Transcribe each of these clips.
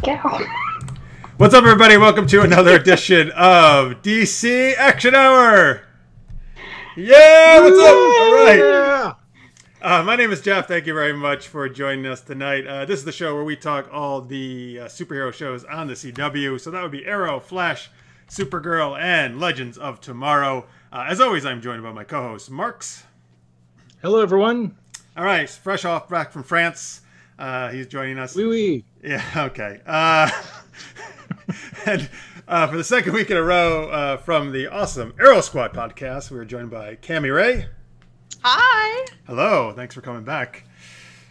Cow. What's up, everybody? Welcome to another edition of DC Action Hour. Yeah, what's up? All right. My name is Jeff. Thank you very much for joining us tonight. This is the show where we talk all the superhero shows on the CW. So that would be Arrow, Flash, Supergirl, and Legends of Tomorrow. As always, I'm joined by my co-host, Marx. Hello, everyone. All right, fresh off back from France. He's joining us. Oui, oui. Yeah, okay. And for the second week in a row from the awesome Arrow Squad podcast, we were joined by Cammie Ray. Hi. Hello. Thanks for coming back.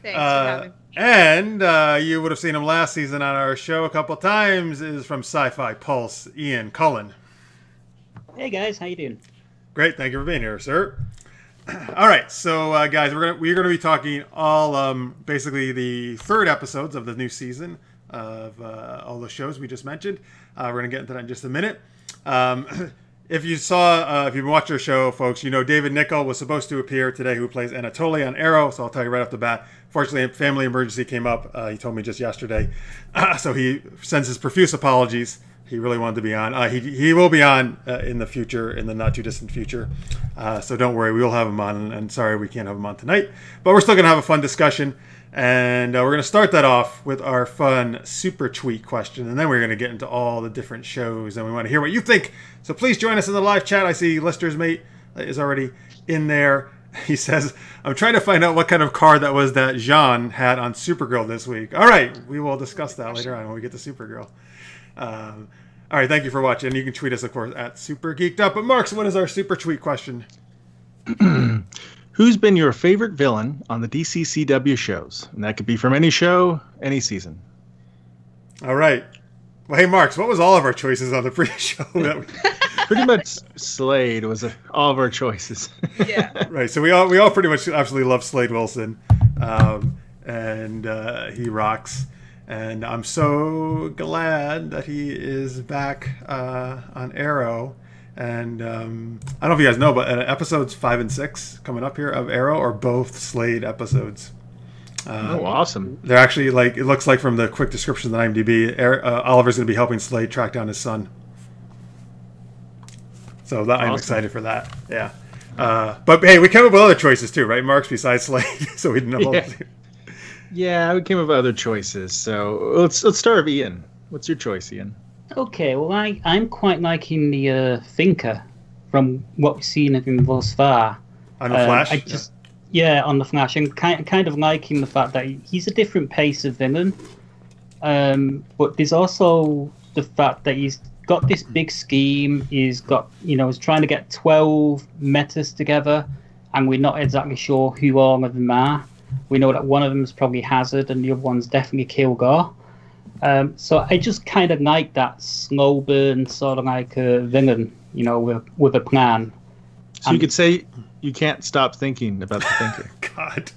Thanks for having me. And you would have seen him last season on our show a couple times. Is from SciFi Pulse, Ian Cullen. Hey guys, how you doing? Great. Thank you for being here, sir. All right, so guys, we're gonna be talking all basically the third episodes of the new season of all the shows we just mentioned. We're gonna get into that in just a minute. If you watched our show, folks, you know David Nichol was supposed to appear today, who plays Anatoly on Arrow. So I'll tell you right off the bat. Fortunately, a family emergency came up. He told me just yesterday, so he sends his profuse apologies. He really wanted to be on. He will be on in the future, in the not too distant future. So don't worry, we will have him on. And sorry we can't have him on tonight, but we're still going to have a fun discussion. And we're going to start that off with our fun super tweet question, and then we're going to get into all the different shows, and we want to hear what you think. So please join us in the live chat. I see Lister's mate is already in there. He says, "I'm trying to find out what kind of card that was that Jean had on Supergirl this week." All right, we will discuss that later on when we get to Supergirl. All right, thank you for watching. You can tweet us, of course, at Super Geeked Up. But Marx, what is our super tweet question? Who's been your favorite villain on the DC CW shows? And that could be from any show, any season. All right. Well, hey, Marx, what was all of our choices on the pre-show? Pretty much Slade was all of our choices. Yeah. Right. So we all pretty much absolutely love Slade Wilson, and he rocks. And I'm so glad that he is back on Arrow. And I don't know if you guys know, but episodes 5 and 6 coming up here of Arrow are both Slade episodes. Awesome. They're actually, like, it looks like from the quick description on IMDb, Oliver's going to be helping Slade track down his son. So I'm excited for that. Yeah. But hey, we came up with other choices too, right, Marx, besides Slade? So we didn't know. Yeah, we came up with other choices. So let's start with Ian. What's your choice, Ian? Okay, well I'm quite liking the Thinker from what we've seen of him thus far. On the Flash? On the Flash. I'm kind of liking the fact that he's a different pace of villain. But there's also the fact that he's got this big scheme. He's got, he's trying to get 12 metas together, and we're not exactly sure who all of them are. We know that one of them is probably Hazard, and the other one's definitely Kilgore. So I just kind of like that slow burn, sort of like a villain, with a plan. So you could say you can't stop thinking about the Thinker. God.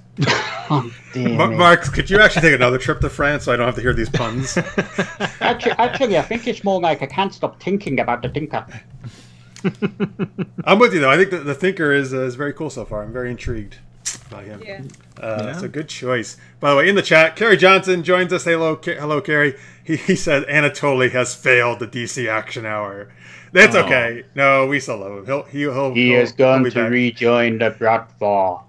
Oh, damn Marx, could you actually take another trip to France so I don't have to hear these puns? Actually, I think it's more like I can't stop thinking about the Thinker. I'm with you, though. I think the Thinker is very cool so far. I'm very intrigued by him. Yeah. It's a good choice. By the way, in the chat, Kerry Johnson joins us. Hello, Kerry. He said Anatoly has failed the DC Action Hour. That's okay. No, we still love him. He is going to rejoin the platform.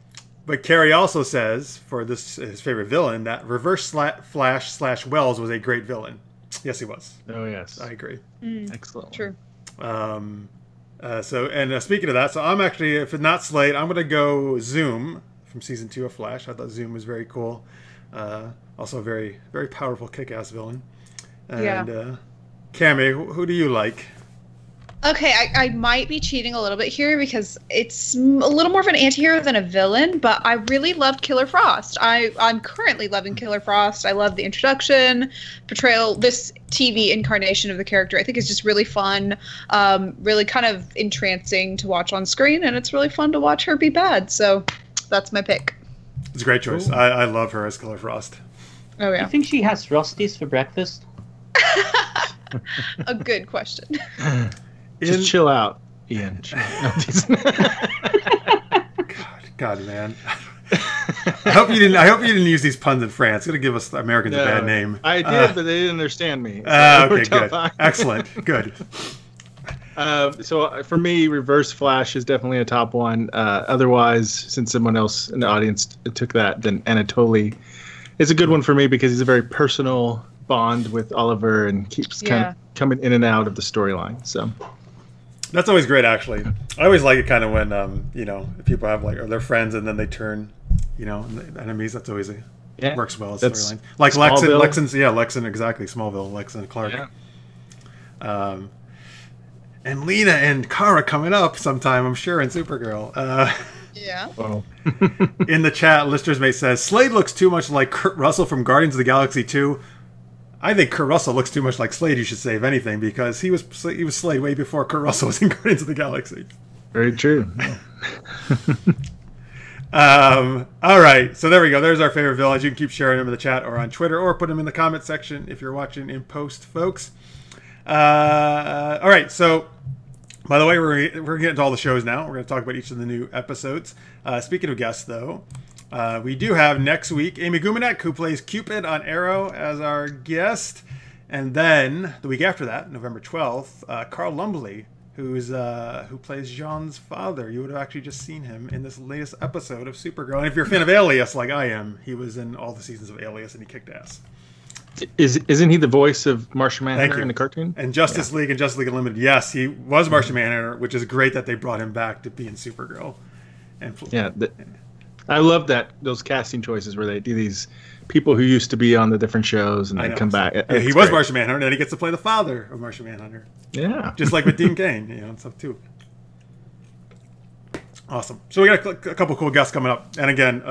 But Kerry also says, for his favorite villain, that Reverse Flash / Wells was a great villain. Yes, he was. Oh, yes. I agree. Excellent. True. Speaking of that, so I'm actually, if it's not Slade, I'm going to go Zoom from season 2 of Flash. I thought Zoom was very cool. Also a very, very powerful kick-ass villain. And Cammie, who do you like? Okay, I might be cheating a little bit here because it's a little more of an anti-hero than a villain, but I really loved Killer Frost. I'm currently loving Killer Frost. I love the introduction, portrayal, this TV incarnation of the character. I think is just really fun, really kind of entrancing to watch on screen, and it's really fun to watch her be bad. So that's my pick. It's a great choice. I love her as Killer Frost. Oh, yeah. You think she has Frosties for breakfast? A good question. Just chill out, Ian. God, man. I hope you didn't use these puns in France. It's gonna give us Americans a bad name. I did, but they didn't understand me. Okay, good. Excellent. Good. So for me, Reverse Flash is definitely a top one. Otherwise, since someone else in the audience took that, then Anatoly is a good one for me because he's a very personal bond with Oliver and keeps kind of coming in and out of the storyline. So that's always great, actually. I always like it kind of when people have are their friends and then they turn enemies. That's always works well as storyline. Like Lex and exactly Smallville, Lex and Clark. Yeah. And Lena and Kara coming up sometime, I'm sure, in Supergirl. Yeah. Oh. In the chat, Lister's Mate says, Slade looks too much like Kurt Russell from Guardians of the Galaxy 2. I think Kurt Russell looks too much like Slade, you should say, if anything, because he was Slade way before Kurt Russell was in Guardians of the Galaxy. Very true. All right, so there we go. There's our favorite villains. You can keep sharing them in the chat or on Twitter or put them in the comment section if you're watching in post, folks. All right, so by the way, we're going to get into all the shows now. We're going to talk about each of the new episodes. Speaking of guests, though, we do have next week Amy Gumanek, who plays Cupid on Arrow, as our guest. And then the week after that, November 12th, Carl Lumbly, who plays Jean's father. You would have actually just seen him in this latest episode of Supergirl. And if you're a fan of Alias, like I am, he was in all the seasons of Alias, and he kicked ass. Isn't he the voice of Martian Manhunter in the cartoon? And Justice League and Justice League Unlimited, yes, he was Martian Manhunter, which is great that they brought him back to be in Supergirl. And I love those casting choices where they do these people who used to be on the different shows and they come back. Yeah, he was Martian Manhunter, and then he gets to play the father of Martian Manhunter. Yeah, just like with Dean Cain, and stuff too. Awesome. So we got a couple cool guests coming up, and again,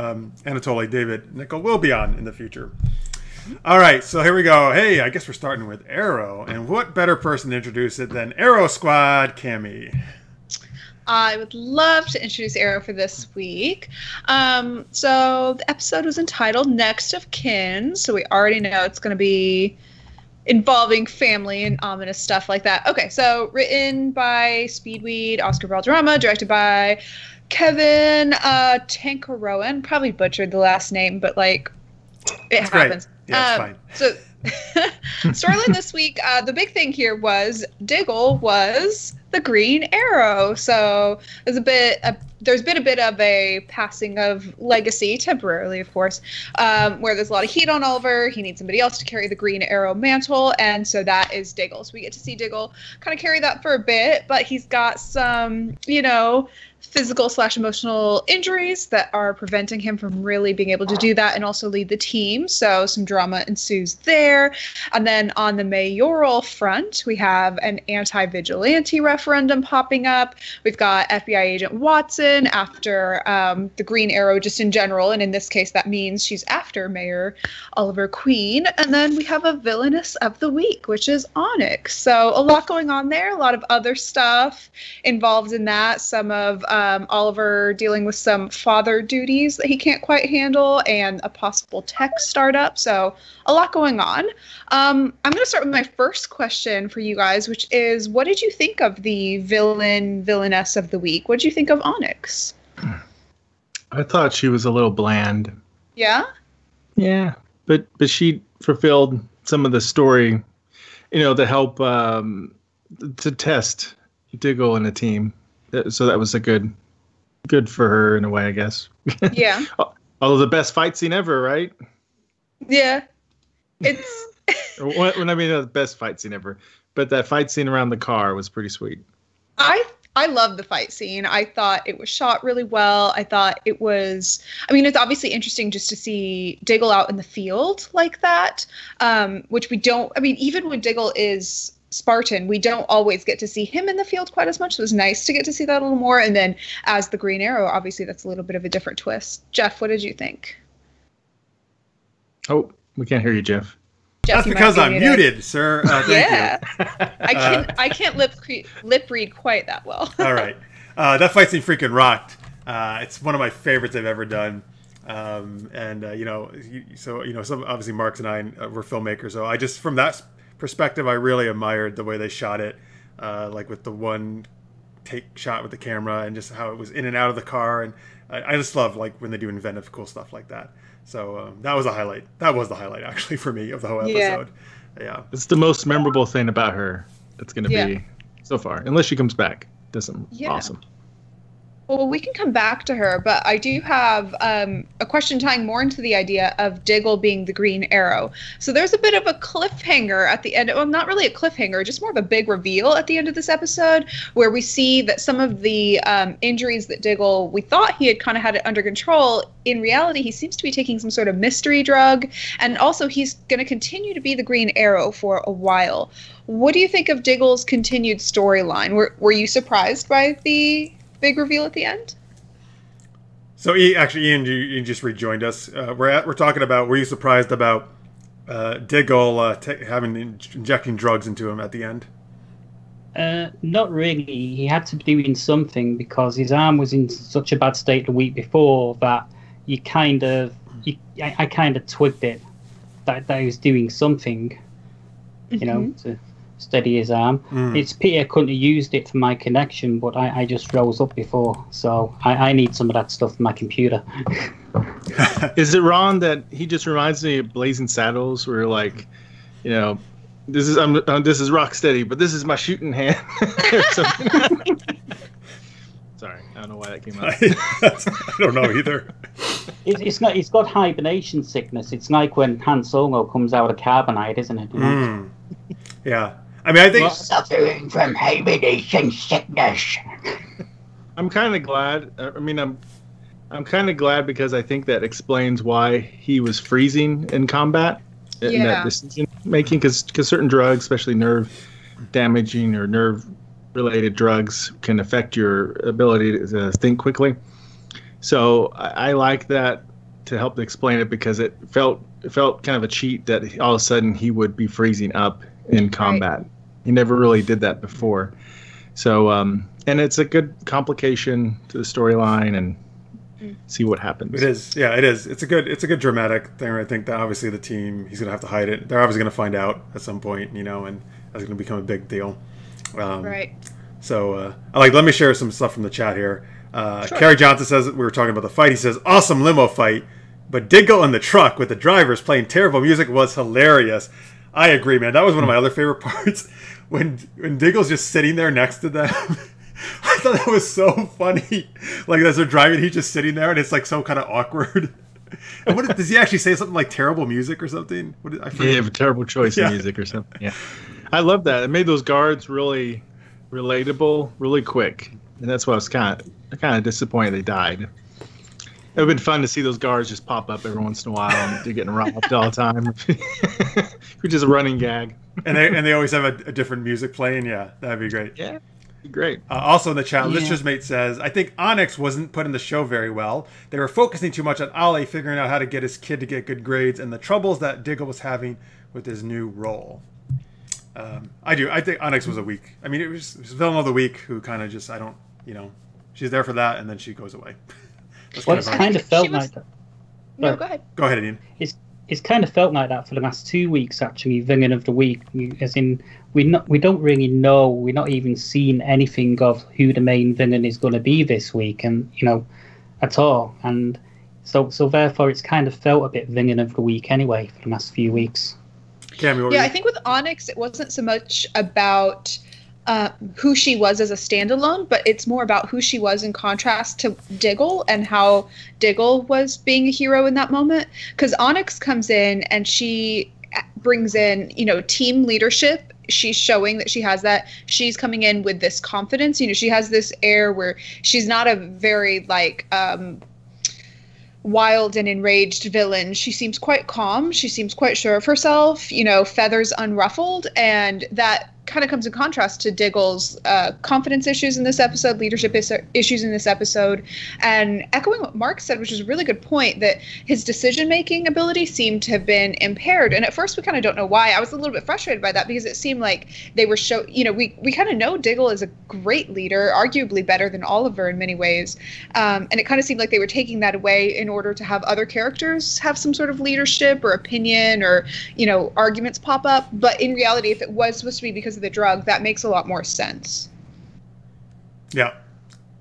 Anatoly, David, Nickel will be on in the future. All right, so here we go. Hey, I guess we're starting with Arrow, and what better person to introduce it than Arrow Squad, Cammie? I would love to introduce Arrow for this week. So the episode was entitled Next of Kin, so we already know it's going to be involving family and ominous stuff like that. Okay, so written by Speedweed, Oscar Valderrama, directed by Kevin Tankaroan. Probably butchered the last name, but it That's happens. Great. Yeah, it's fine. So storyline this week, the big thing here was Diggle was the Green Arrow. So there's been a bit of a passing of legacy, temporarily, of course, where there's a lot of heat on Oliver. He needs somebody else to carry the Green Arrow mantle, and so that is Diggle. So we get to see Diggle kind of carry that for a bit, but he's got some, physical/emotional injuries that are preventing him from really being able to do that and also lead the team. So some drama ensues there. And then on the mayoral front, we have an anti-vigilante referendum popping up. We've got FBI agent Watson after the Green Arrow just in general. And in this case, that means she's after Mayor Oliver Queen. And then we have a villainess of the week, which is Onyx. So a lot going on there. A lot of other stuff involved in that. Some of Oliver dealing with some father duties that he can't quite handle and a possible tech startup. So a lot going on. I'm going to start with my first question for you guys, which is, what did you think of the villainess of the week? What did you think of Onyx? I thought she was a little bland. Yeah? Yeah, but she fulfilled some of the story, to help to test Diggle and the team. So that was a good for her in a way, I guess. Yeah. Although the best fight scene ever, right? Yeah. It's the best fight scene ever, but that fight scene around the car was pretty sweet. I love the fight scene. I thought it was shot really well. I thought it was, it's obviously interesting just to see Diggle out in the field like that, which we don't, even when Diggle is Spartan, we don't always get to see him in the field quite as much. So it was nice to get to see that a little more. And then as the Green Arrow, obviously that's a little bit of a different twist. Jeff, what did you think? Oh, we can't hear you, Jeff. That's because I'm muted, sir. Thank you. I can't lip read quite that well. All right. That fight scene freaking rocked. It's one of my favorites I've ever done. So obviously Marx and I were filmmakers. So I just, from that perspective, I really admired the way they shot it, with the one take shot with the camera and just how it was in and out of the car. And I just love like when they do inventive, cool stuff like that. So that was a highlight. That was the highlight actually for me of the whole episode. Yeah. It's the most memorable thing about her. That's going to be so far, unless she comes back. Does something awesome. Well, we can come back to her, but I do have a question tying more into the idea of Diggle being the Green Arrow. So there's a bit of a cliffhanger at the end. Well, not really a cliffhanger, just more of a big reveal at the end of this episode, where we see that some of the injuries that Diggle, we thought he had kind of had it under control. In reality, he seems to be taking some sort of mystery drug, and also he's going to continue to be the Green Arrow for a while. What do you think of Diggle's continued storyline? Were you surprised by the big reveal at the end? So Ian, you just rejoined us. We're talking about, were you surprised about Diggle injecting drugs into him at the end? Not really. He had to be doing something because his arm was in such a bad state the week before that I kind of twigged it that he was doing something, you know, to steady his arm. It's pity I couldn't have used it for my connection, but I just rose up before, so I need some of that stuff for my computer. Is it wrong that he just reminds me of Blazing Saddles, where like, you know, this is Rocksteady, but this is my shooting hand? Sorry, I don't know why that came out. I don't know either. It's not. It's got hibernation sickness. It's like when Han Solo comes out of carbonite, isn't it? Yeah. I mean, I think suffering from hibernation sickness. I'm kind of glad. I mean, I'm kind of glad because I think that explains why he was freezing in combat in that decision making. Because certain drugs, especially nerve damaging or nerve related drugs, can affect your ability to think quickly. So I like that to help explain it, because it felt kind of a cheat that all of a sudden he would be freezing up in combat. Right. He never really did that before. So, and it's a good complication to the storyline, and see what happens. It is. Yeah, it is. It's a good dramatic thing. I think that obviously the team, he's going to have to hide it. They're obviously going to find out at some point, you know, and that's going to become a big deal. Right. So, let me share some stuff from the chat here. Sure. Kerry Johnson says, we were talking about the fight. He says, awesome limo fight, but Diggle in the truck with the drivers playing terrible music was hilarious. I agree, man. That was one of my other favorite parts. When Diggle's just sitting there next to them. I thought that was so funny. Like, as they're driving, he's just sitting there, and it's like so kind of awkward. And does he actually say something like terrible music or something? I forget. Yeah, terrible choice of music or something. Yeah, I love that. It made those guards really relatable, really quick, and that's why I was kind of disappointed they died. It would have been fun to see those guards just pop up every once in a while and they're getting robbed all the time. Which is a running gag. And they always have a different music playing. Yeah, that'd be great. Yeah, great. Also in the chat, Lister's Mate says, I think Onyx wasn't put in the show very well. They were focusing too much on Ale figuring out how to get his kid to get good grades and the troubles that Diggle was having with his new role. I think Onyx was a weak. I mean, it was villain of the week who kind of just, she's there for that and then she goes away. Well, it's kind of felt like that. No, go ahead. Go ahead, Ian. It's kind of felt like that for the last 2 weeks, actually, villain of the week. As in, we don't really know. We're not even seeing anything of who the main villain is going to be this week, and at all. And so therefore, it's kind of felt a bit villain of the week anyway for the last few weeks. Cammie, I think with Onyx, it wasn't so much about who she was as a standalone, but it's more about who she was in contrast to Diggle and how Diggle was being a hero in that moment. Because Onyx comes in and she brings in, team leadership. She's showing that she has that. She's coming in with this confidence. She has this air where she's not a very wild and enraged villain. She seems quite calm. She seems quite sure of herself, feathers unruffled, and that kind of comes in contrast to Diggle's confidence issues in this episode, leadership issues in this episode, and echoing what Mark said, which is a really good point, that his decision-making ability seemed to have been impaired. And at first we kind of don't know why. I was a little bit frustrated by that because it seemed like they were we kind of know Diggle is a great leader, arguably better than Oliver in many ways. And it kind of seemed like they were taking that away in order to have other characters have some sort of leadership or opinion or, arguments pop up. But in reality, if it was supposed to be because of the drug, that makes a lot more sense. Yeah.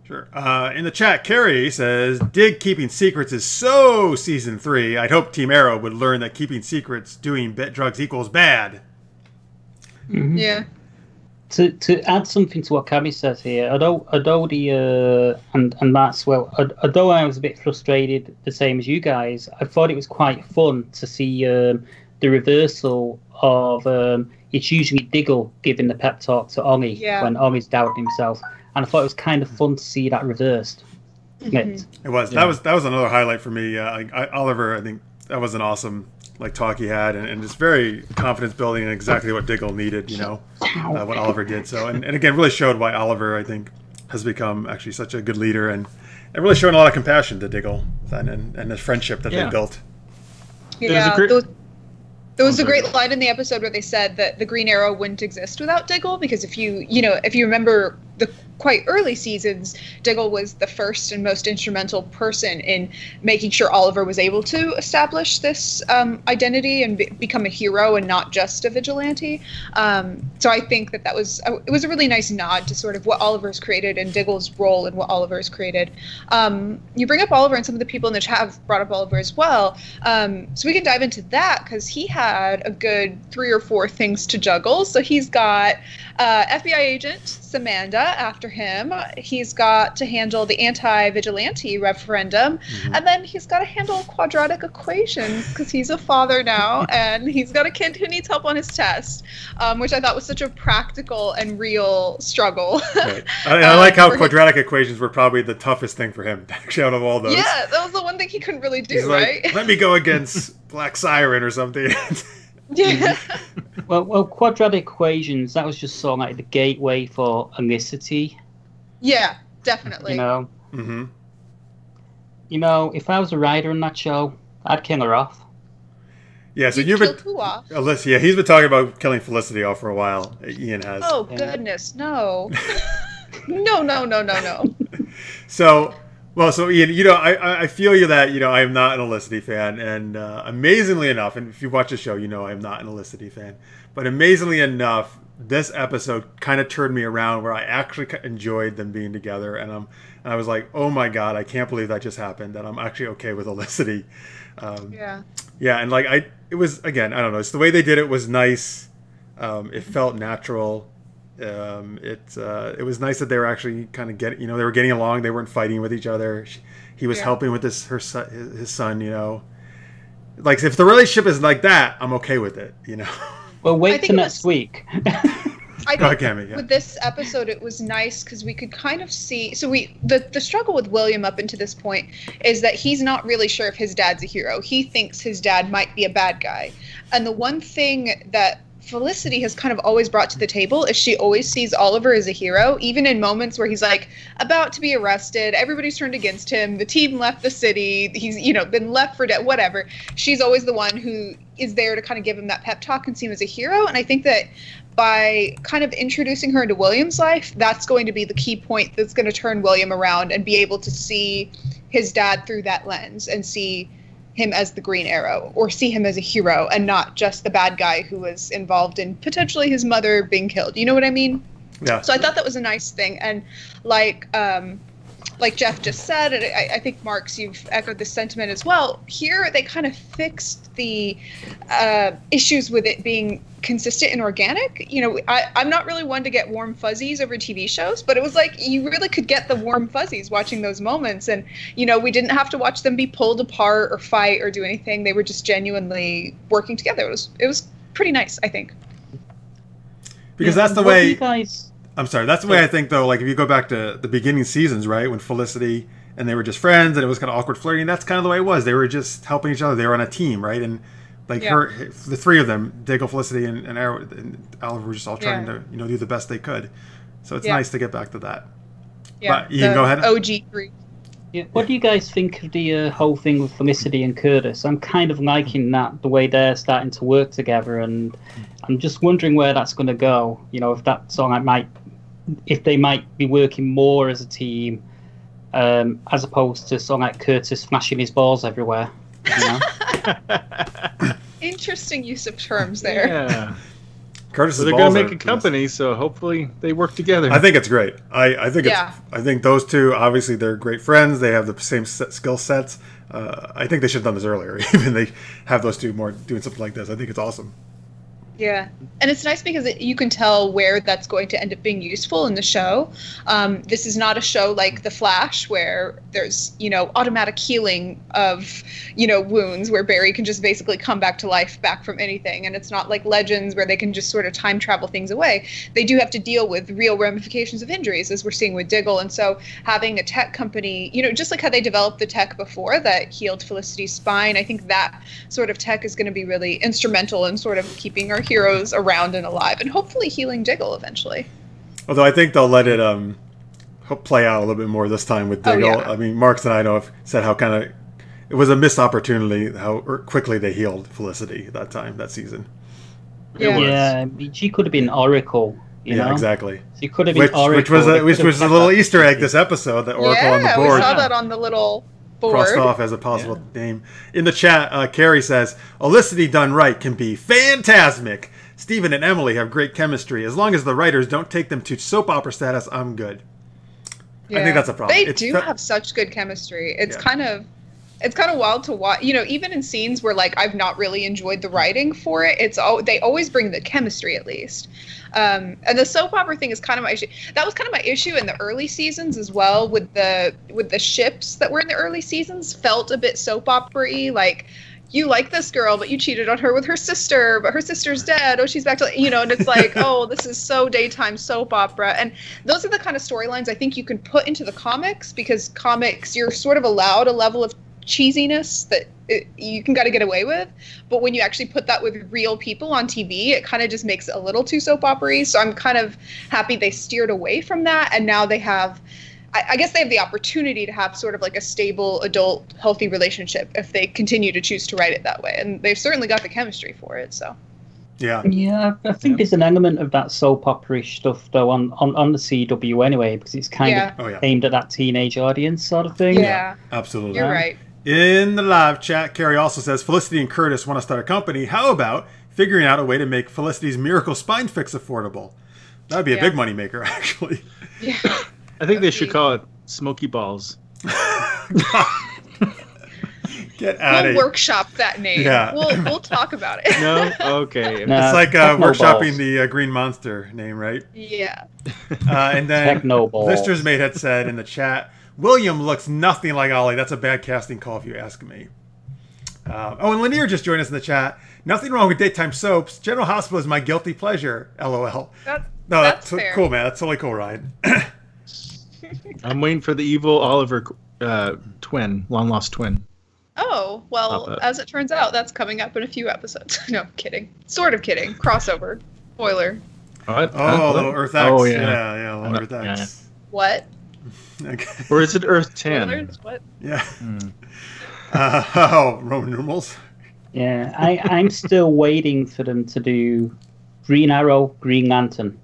Sure. In the chat, Carrie says, "Dig keeping secrets is so season 3. I'd hope Team Arrow would learn that keeping secrets, doing drugs equals bad." Mm-hmm. Yeah. To add something to what Cammie says here, although the and Maxwell, although I was a bit frustrated, the same as you guys, I thought it was quite fun to see the reversal of it's usually Diggle giving the pep talk to Ollie when Ollie's doubting himself. And I thought it was kind of fun to see that reversed. Mm-hmm. It was. Yeah. That was another highlight for me. Oliver, I think that was an awesome talk he had, and just very confidence building and exactly what Diggle needed. What Oliver did. So and again, really showed why Oliver, I think, has become actually such a good leader, and really showing a lot of compassion to Diggle and the friendship that they built. Yeah. There was a great line in the episode where they said that the Green Arrow wouldn't exist without Diggle, because if you remember the quite early seasons, Diggle was the first and most instrumental person in making sure Oliver was able to establish this identity and become a hero and not just a vigilante. So I think that it was a really nice nod to sort of what Oliver's created and Diggle's role in what Oliver has created. You bring up Oliver, and some of the people in the chat have brought up Oliver as well. So we can dive into that, because he had a good 3 or 4 things to juggle. So he's got FBI agent Samantha after him. He's got to handle the anti-vigilante referendum, and then he's got to handle quadratic equations because he's a father now, and he's got a kid who needs help on his test, which I thought was such a practical and real struggle. Right. I like how quadratic equations were probably the toughest thing for him, actually, out of all those. Yeah, that was the one thing he couldn't really do, he's right? Let me go against Black Siren or something. Yeah. Well, quadratic equations, that was just sort of like the gateway for Olicity. Yeah, definitely. Mm-hmm. If I was a writer on that show, I'd kill her off. Yeah, so you've been who off? Alyssa, yeah, he's been talking about killing Felicity off for a while. Ian has. Oh goodness, no. No. So Ian, I feel you that I am not an Olicity fan, and amazingly enough, and if you watch the show, I am not an Olicity fan. But amazingly enough, this episode kind of turned me around, where I actually enjoyed them being together, and I was like, oh my god, I can't believe that just happened, and I'm actually okay with Olicity. Yeah, and it was, again, I don't know, it's the way they did it was nice. It felt natural. It was nice that they were actually kind of they were getting along. They weren't fighting with each other. He was helping with his son. If the relationship is like that, I'm okay with it. Well, wait till next week. I think with this episode, it was nice because we could kind of see. So the struggle with William up until this point is that he's not really sure if his dad's a hero. He thinks his dad might be a bad guy, and the one thing that Felicity has kind of always brought to the table is she always sees Oliver as a hero, even in moments where he's about to be arrested, everybody's turned against him, the team left the city, he's been left for dead, whatever. She's always the one who is there to kind of give him that pep talk and see him as a hero. And I think that by kind of introducing her into William's life, that's going to be the key point that's going to turn William around and be able to see his dad through that lens and see him as the Green Arrow, or see him as a hero and not just the bad guy who was involved in potentially his mother being killed. You know what I mean? Yeah. So I thought that was a nice thing. And like Jeff just said, and I think, Marx, you've echoed this sentiment as well, here they kind of fixed the issues with it being consistent and organic. I'm not really one to get warm fuzzies over TV shows, but it was you really could get the warm fuzzies watching those moments, and we didn't have to watch them be pulled apart or fight or do anything. They were just genuinely working together. It was pretty nice, I think. Because that's the way. I'm sorry. That's the way I think, though. If you go back to the beginning seasons, right, when Felicity and they were just friends, and it was kind of awkward flirting. That's kind of the way it was. They were just helping each other. They were on a team, right? And the three of them, Diggle, Felicity, and Oliver, were just all trying to do the best they could. So it's nice to get back to that. Yeah, but Ian, go ahead. OG3. Yeah, what do you guys think of the whole thing with Felicity and Curtis? I'm kind of liking the way they're starting to work together, and I'm just wondering where that's going to go. If that song if they might be working more as a team, as opposed to song like Curtis flashing his balls everywhere. Interesting use of terms there. Yeah. Curtis's they're balls going to are make a this. company, so hopefully they work together. I think it's great. I think Yeah. I think those two, obviously they're great friends. They have the same skill sets. I think they should have done this earlier. Even they have those two more doing something like this. I think it's awesome. Yeah, and it's nice because you can tell where that's going to end up being useful in the show. This is not a show like The Flash where there's, automatic healing of, wounds where Barry can just basically come back to life, back from anything. And it's not like Legends where they can just sort of time travel things away. They do have to deal with real ramifications of injuries, as we're seeing with Diggle. And so having a tech company, just like how they developed the tech before that healed Felicity's spine, I think that sort of tech is going to be really instrumental in sort of keeping our heroes around and alive, and hopefully healing Diggle eventually. Although I think they'll let it play out a little bit more this time with Diggle. Yeah. I mean, Marx and I know have said how kind of it was a missed opportunity how quickly they healed Felicity that season. Yeah, she could have been Oracle. You know? Exactly. She could have been Oracle. Which was a little Easter egg this episode. That Oracle on the board. We saw that on the little board. Crossed off as a possible name. In the chat, Carrie says, Olicity done right can be phantasmic. Stephen and Emily have great chemistry. As long as the writers don't take them to soap opera status, I'm good. Yeah. I think that's a problem. They do have such good chemistry. It's kind of wild to watch. Even in scenes where like I've not really enjoyed the writing for it, they always bring the chemistry at least. And the soap opera thing is kind of my issue. That was kind of my issue in the early seasons as well, with the ships that were in the early seasons felt a bit soap opera-y. Like, you like this girl, but you cheated on her with her sister, but her sister's dead. Oh, she's back to, and it's like, oh, this is so daytime soap opera. And those are the kind of storylines I think you can put into the comics, because comics, you're sort of allowed a level of cheesiness that you can got to get away with. But when you actually put that with real people on TV, it kind of just makes it a little too soap opera-y. So I'm kind of happy they steered away from that. And now they have, I guess they have the opportunity to have sort of like a stable, adult, healthy relationship if they continue to choose to write it that way. And they've certainly got the chemistry for it, so. Yeah, I think there's an element of that soap opera-ish stuff, though, on the CW anyway, because it's kind of aimed at that teenage audience sort of thing. Yeah, absolutely. You're right. In the live chat, Carrie also says, Felicity and Curtis want to start a company. How about figuring out a way to make Felicity's miracle spine fix affordable? That would be a big money maker, actually. Yeah. I think they should call it Smoky Balls. Get out of here. We'll workshop that name. Yeah. We'll talk about it. No? Okay. No, it's like workshopping the Green Monster name, right? Yeah. And then Technoballs. Lister's mate had said in the chat, William looks nothing like Ollie. That's a bad casting call if you ask me. And Lanier just joined us in the chat. Nothing wrong with daytime soaps. General Hospital is my guilty pleasure. LOL. That's fair. Cool, man. That's totally cool, Ryan. I'm waiting for the evil Oliver twin, long lost twin. Oh, well, as it turns out, that's coming up in a few episodes. No, kidding. Sort of kidding. Crossover. Spoiler. What? Little Earth X. Oh, yeah, little Earth X. What? Okay. Or is it Earth 10? Spoilers? What? Yeah. Roman numerals. Yeah, I'm still waiting for them to do Green Arrow, Green Lantern.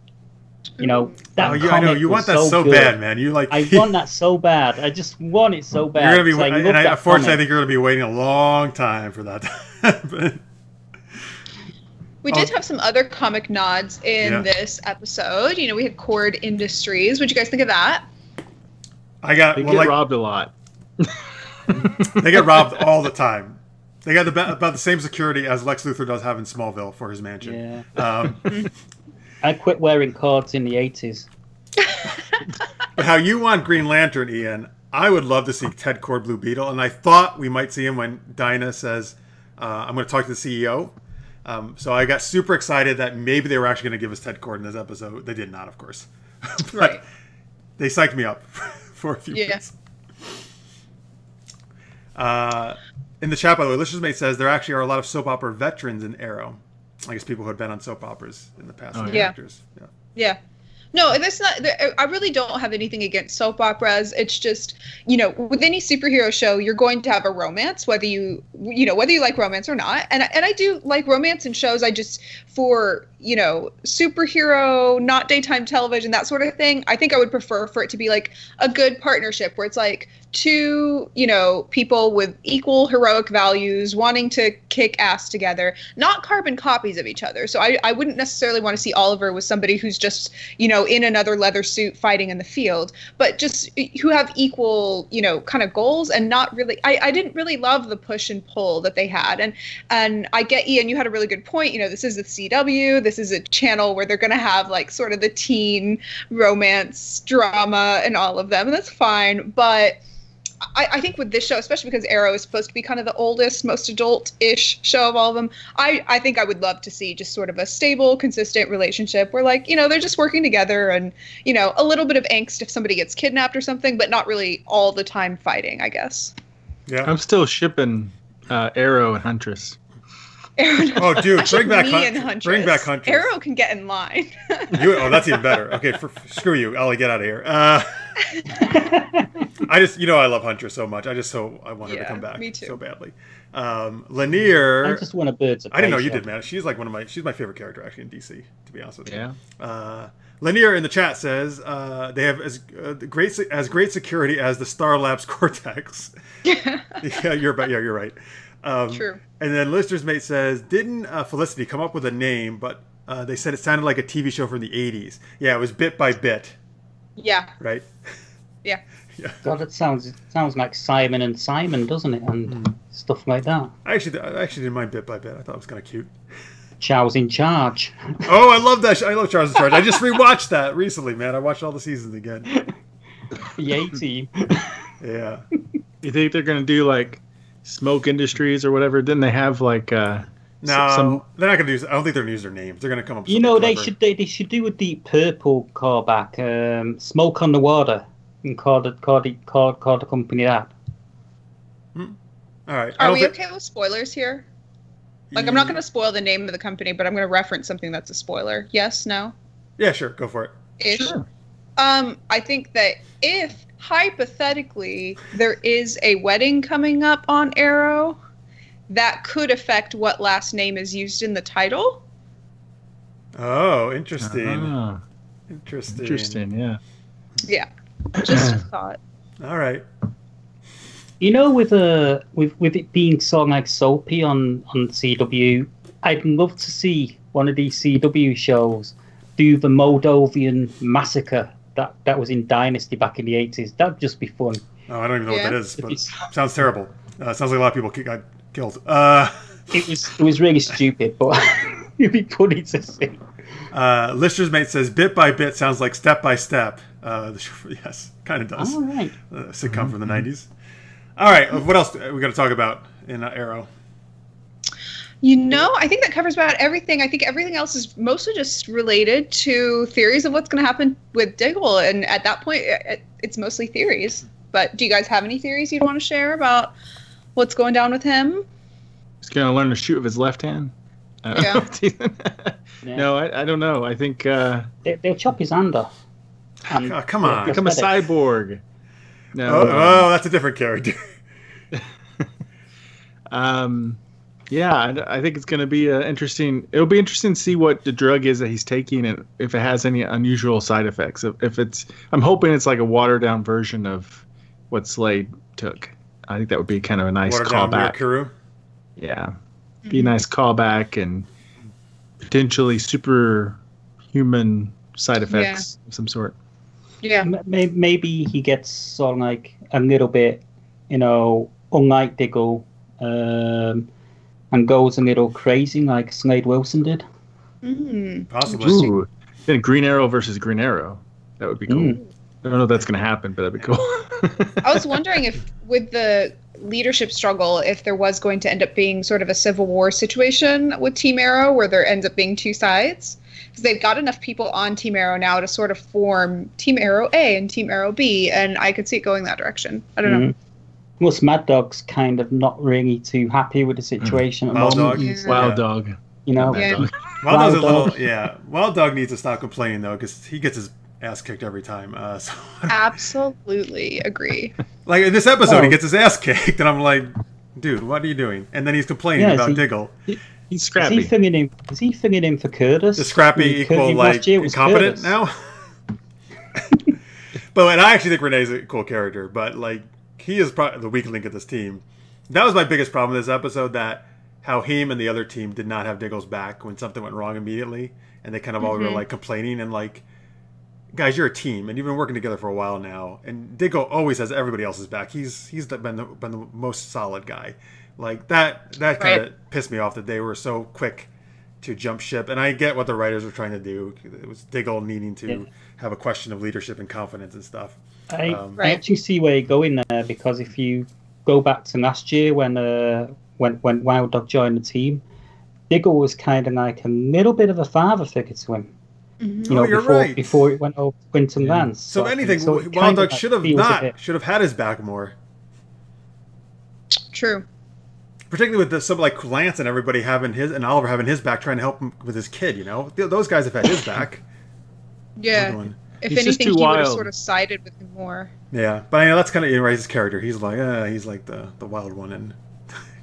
That I know you want that so good. bad, man. You like. I want that so bad. I just want it so bad. You're gonna be, unfortunately, I think you're gonna be waiting a long time for that to happen. We did have some other comic nods in this episode. We had Cord Industries. What'd you guys think of that? They get robbed a lot. They get robbed all the time. They got about the same security as Lex Luthor does have in Smallville for his mansion. Yeah. I quit wearing cords in the 80s. But how you want Green Lantern, Ian, I would love to see Ted Cord Blue Beetle, and I thought we might see him when Dinah says, I'm going to talk to the CEO. So I got super excited that maybe they were actually going to give us Ted Cord in this episode. They did not, of course. But right. They psyched me up for a few minutes. In the chat, by the way, Lister's Mate says there actually are a lot of soap opera veterans in Arrow. I guess people who had been on soap operas in the past. Actors. Yeah. No, that's not. I really don't have anything against soap operas. It's just, with any superhero show, you're going to have a romance, whether you like romance or not. And I do like romance in shows. I just, for superhero, not daytime television, that sort of thing, I think I would prefer for it to be like a good partnership where it's like two, people with equal heroic values wanting to kick ass together, not carbon copies of each other. So I wouldn't necessarily want to see Oliver with somebody who's just, in another leather suit fighting in the field, but just who have equal, kind of goals and not really, I didn't really love the push and pull that they had. And I get, Ian, you had a really good point. This is the CW. This is a channel where they're going to have like sort of the teen romance drama and all of them. And that's fine. But I think with this show, especially because Arrow is supposed to be kind of the oldest, most adult-ish show of all of them, I think I would love to see just sort of a stable, consistent relationship where, like, they're just working together and, a little bit of angst if somebody gets kidnapped or something, but not really all the time fighting, I guess. Yeah. I'm still shipping Arrow and Huntress. Oh, dude, bring back Huntress. Arrow can get in line. That's even better. Okay, screw you, Ollie, get out of here. I just, I love Huntress so much. I want her to come back so badly. Lanier. I just want a Birds of Prey. I didn't know you did, man. She's like she's my favorite character actually in DC, to be honest with you. Yeah. Lanier in the chat says they have as great security as the Star Labs Cortex. Yeah, you're right. True. And then Lister's Mate says, didn't Felicity come up with a name, but they said it sounded like a TV show from the 80s. Yeah, it was Bit by Bit. Yeah. Right? Yeah. Yeah. God, it sounds like Simon and Simon, doesn't it? And stuff like that. I actually didn't mind Bit by Bit. I thought it was kind of cute. Chow's in Charge. Oh, I love that. I love Charles in Charge. I just rewatched that recently, man. I watched all the seasons again. The A-Team. Yeah. You think they're going to do like Smoke Industries or whatever? Didn't they have like no, they're not going to use. I don't think they're going to use their names. They're going to come up with they should do a Deep Purple callback. Smoke on the Water. And call the company that. All right. Are we okay with spoilers here? Like, I'm not going to spoil the name of the company, but I'm going to reference something that's a spoiler. Yes? No? Yeah, sure. Go for it. Ish. Sure. I think that if, hypothetically, there is a wedding coming up on Arrow, that could affect what last name is used in the title. Oh, interesting. Interesting, yeah. Yeah. Just a thought. All right. With it being so like soapy on CW, I'd love to see one of these CW shows do the Moldovan massacre that was in Dynasty back in the 80s. That'd just be fun. Oh, I don't even know what that is, but sounds terrible. Sounds like a lot of people got killed. It was really stupid, but it'd be funny to see. Lister's Mate says, Bit by Bit sounds like Step by Step. Yes, kind of does. All right. Sitcom from the 90s. All right, what else we got to talk about in Arrow? I think that covers about everything. I think everything else is mostly just related to theories of what's going to happen with Diggle. And at that point, it's mostly theories. But do you guys have any theories you'd want to share about what's going down with him? He's going to learn to shoot with his left hand. Yeah. No, I don't know. I think they'll chop his hand off. Come on. Become a cyborg. No. Oh, that's a different character. Yeah, I think it's going to be interesting. It'll be interesting to see what the drug is that he's taking and if it has any unusual side effects. I'm hoping it's like a watered down version of what Slade took. I think that would be kind of a nice callback. Yeah, be a nice callback and potentially superhuman side effects of some sort. Yeah, maybe he gets sort of like a little bit, unlike Diggle, and goes a little crazy like Slade Wilson did. Possibly. Ooh, then Green Arrow versus Green Arrow. That would be cool. I don't know if that's going to happen, but that'd be cool. I was wondering if, with the leadership struggle, if there was going to end up being sort of a civil war situation with Team Arrow where there ends up being two sides. Because they've got enough people on Team Arrow now to sort of form Team Arrow A and Team Arrow B, and I could see it going that direction. I don't know. Plus, Mad Dog's kind of not really too happy with the situation at the moment. Wild Dog. Wild Dog's a little, Wild Dog needs to stop complaining, though, because he gets his ass kicked every time. Absolutely agree. Like, in this episode, he gets his ass kicked, and I'm like, dude, what are you doing? And then he's complaining about Diggle. He's scrappy. Is he filling in for Curtis? The scrappy equal like incompetent now. But and I actually think Renee's a cool character, but like he is probably the weak link of this team. That was my biggest problem with this episode, that how him and the other team did not have Diggle's back when something went wrong immediately, and they kind of all were like complaining and like, guys, you're a team and you've been working together for a while now, and Diggle always has everybody else's back. He's been the most solid guy. Like that kind of pissed me off that they were so quick to jump ship. And I get what the writers were trying to do. It was Diggle needing to have a question of leadership and confidence and stuff. I actually see where you're going there, because if you go back to last year when Wild Dog joined the team, Diggle was kind of like a little bit of a father figure to him. You know, before it went over to Quinton Vance. So if anything, Wild Dog should have had his back more. True. Particularly with somebody like Lance and everybody having his, and Oliver having his back, trying to help him with his kid. You know, those guys have had his back. Yeah. If anything, he would have sort of sided with him more. Yeah, but I know that's kind of Ray's character. He's like the wild one and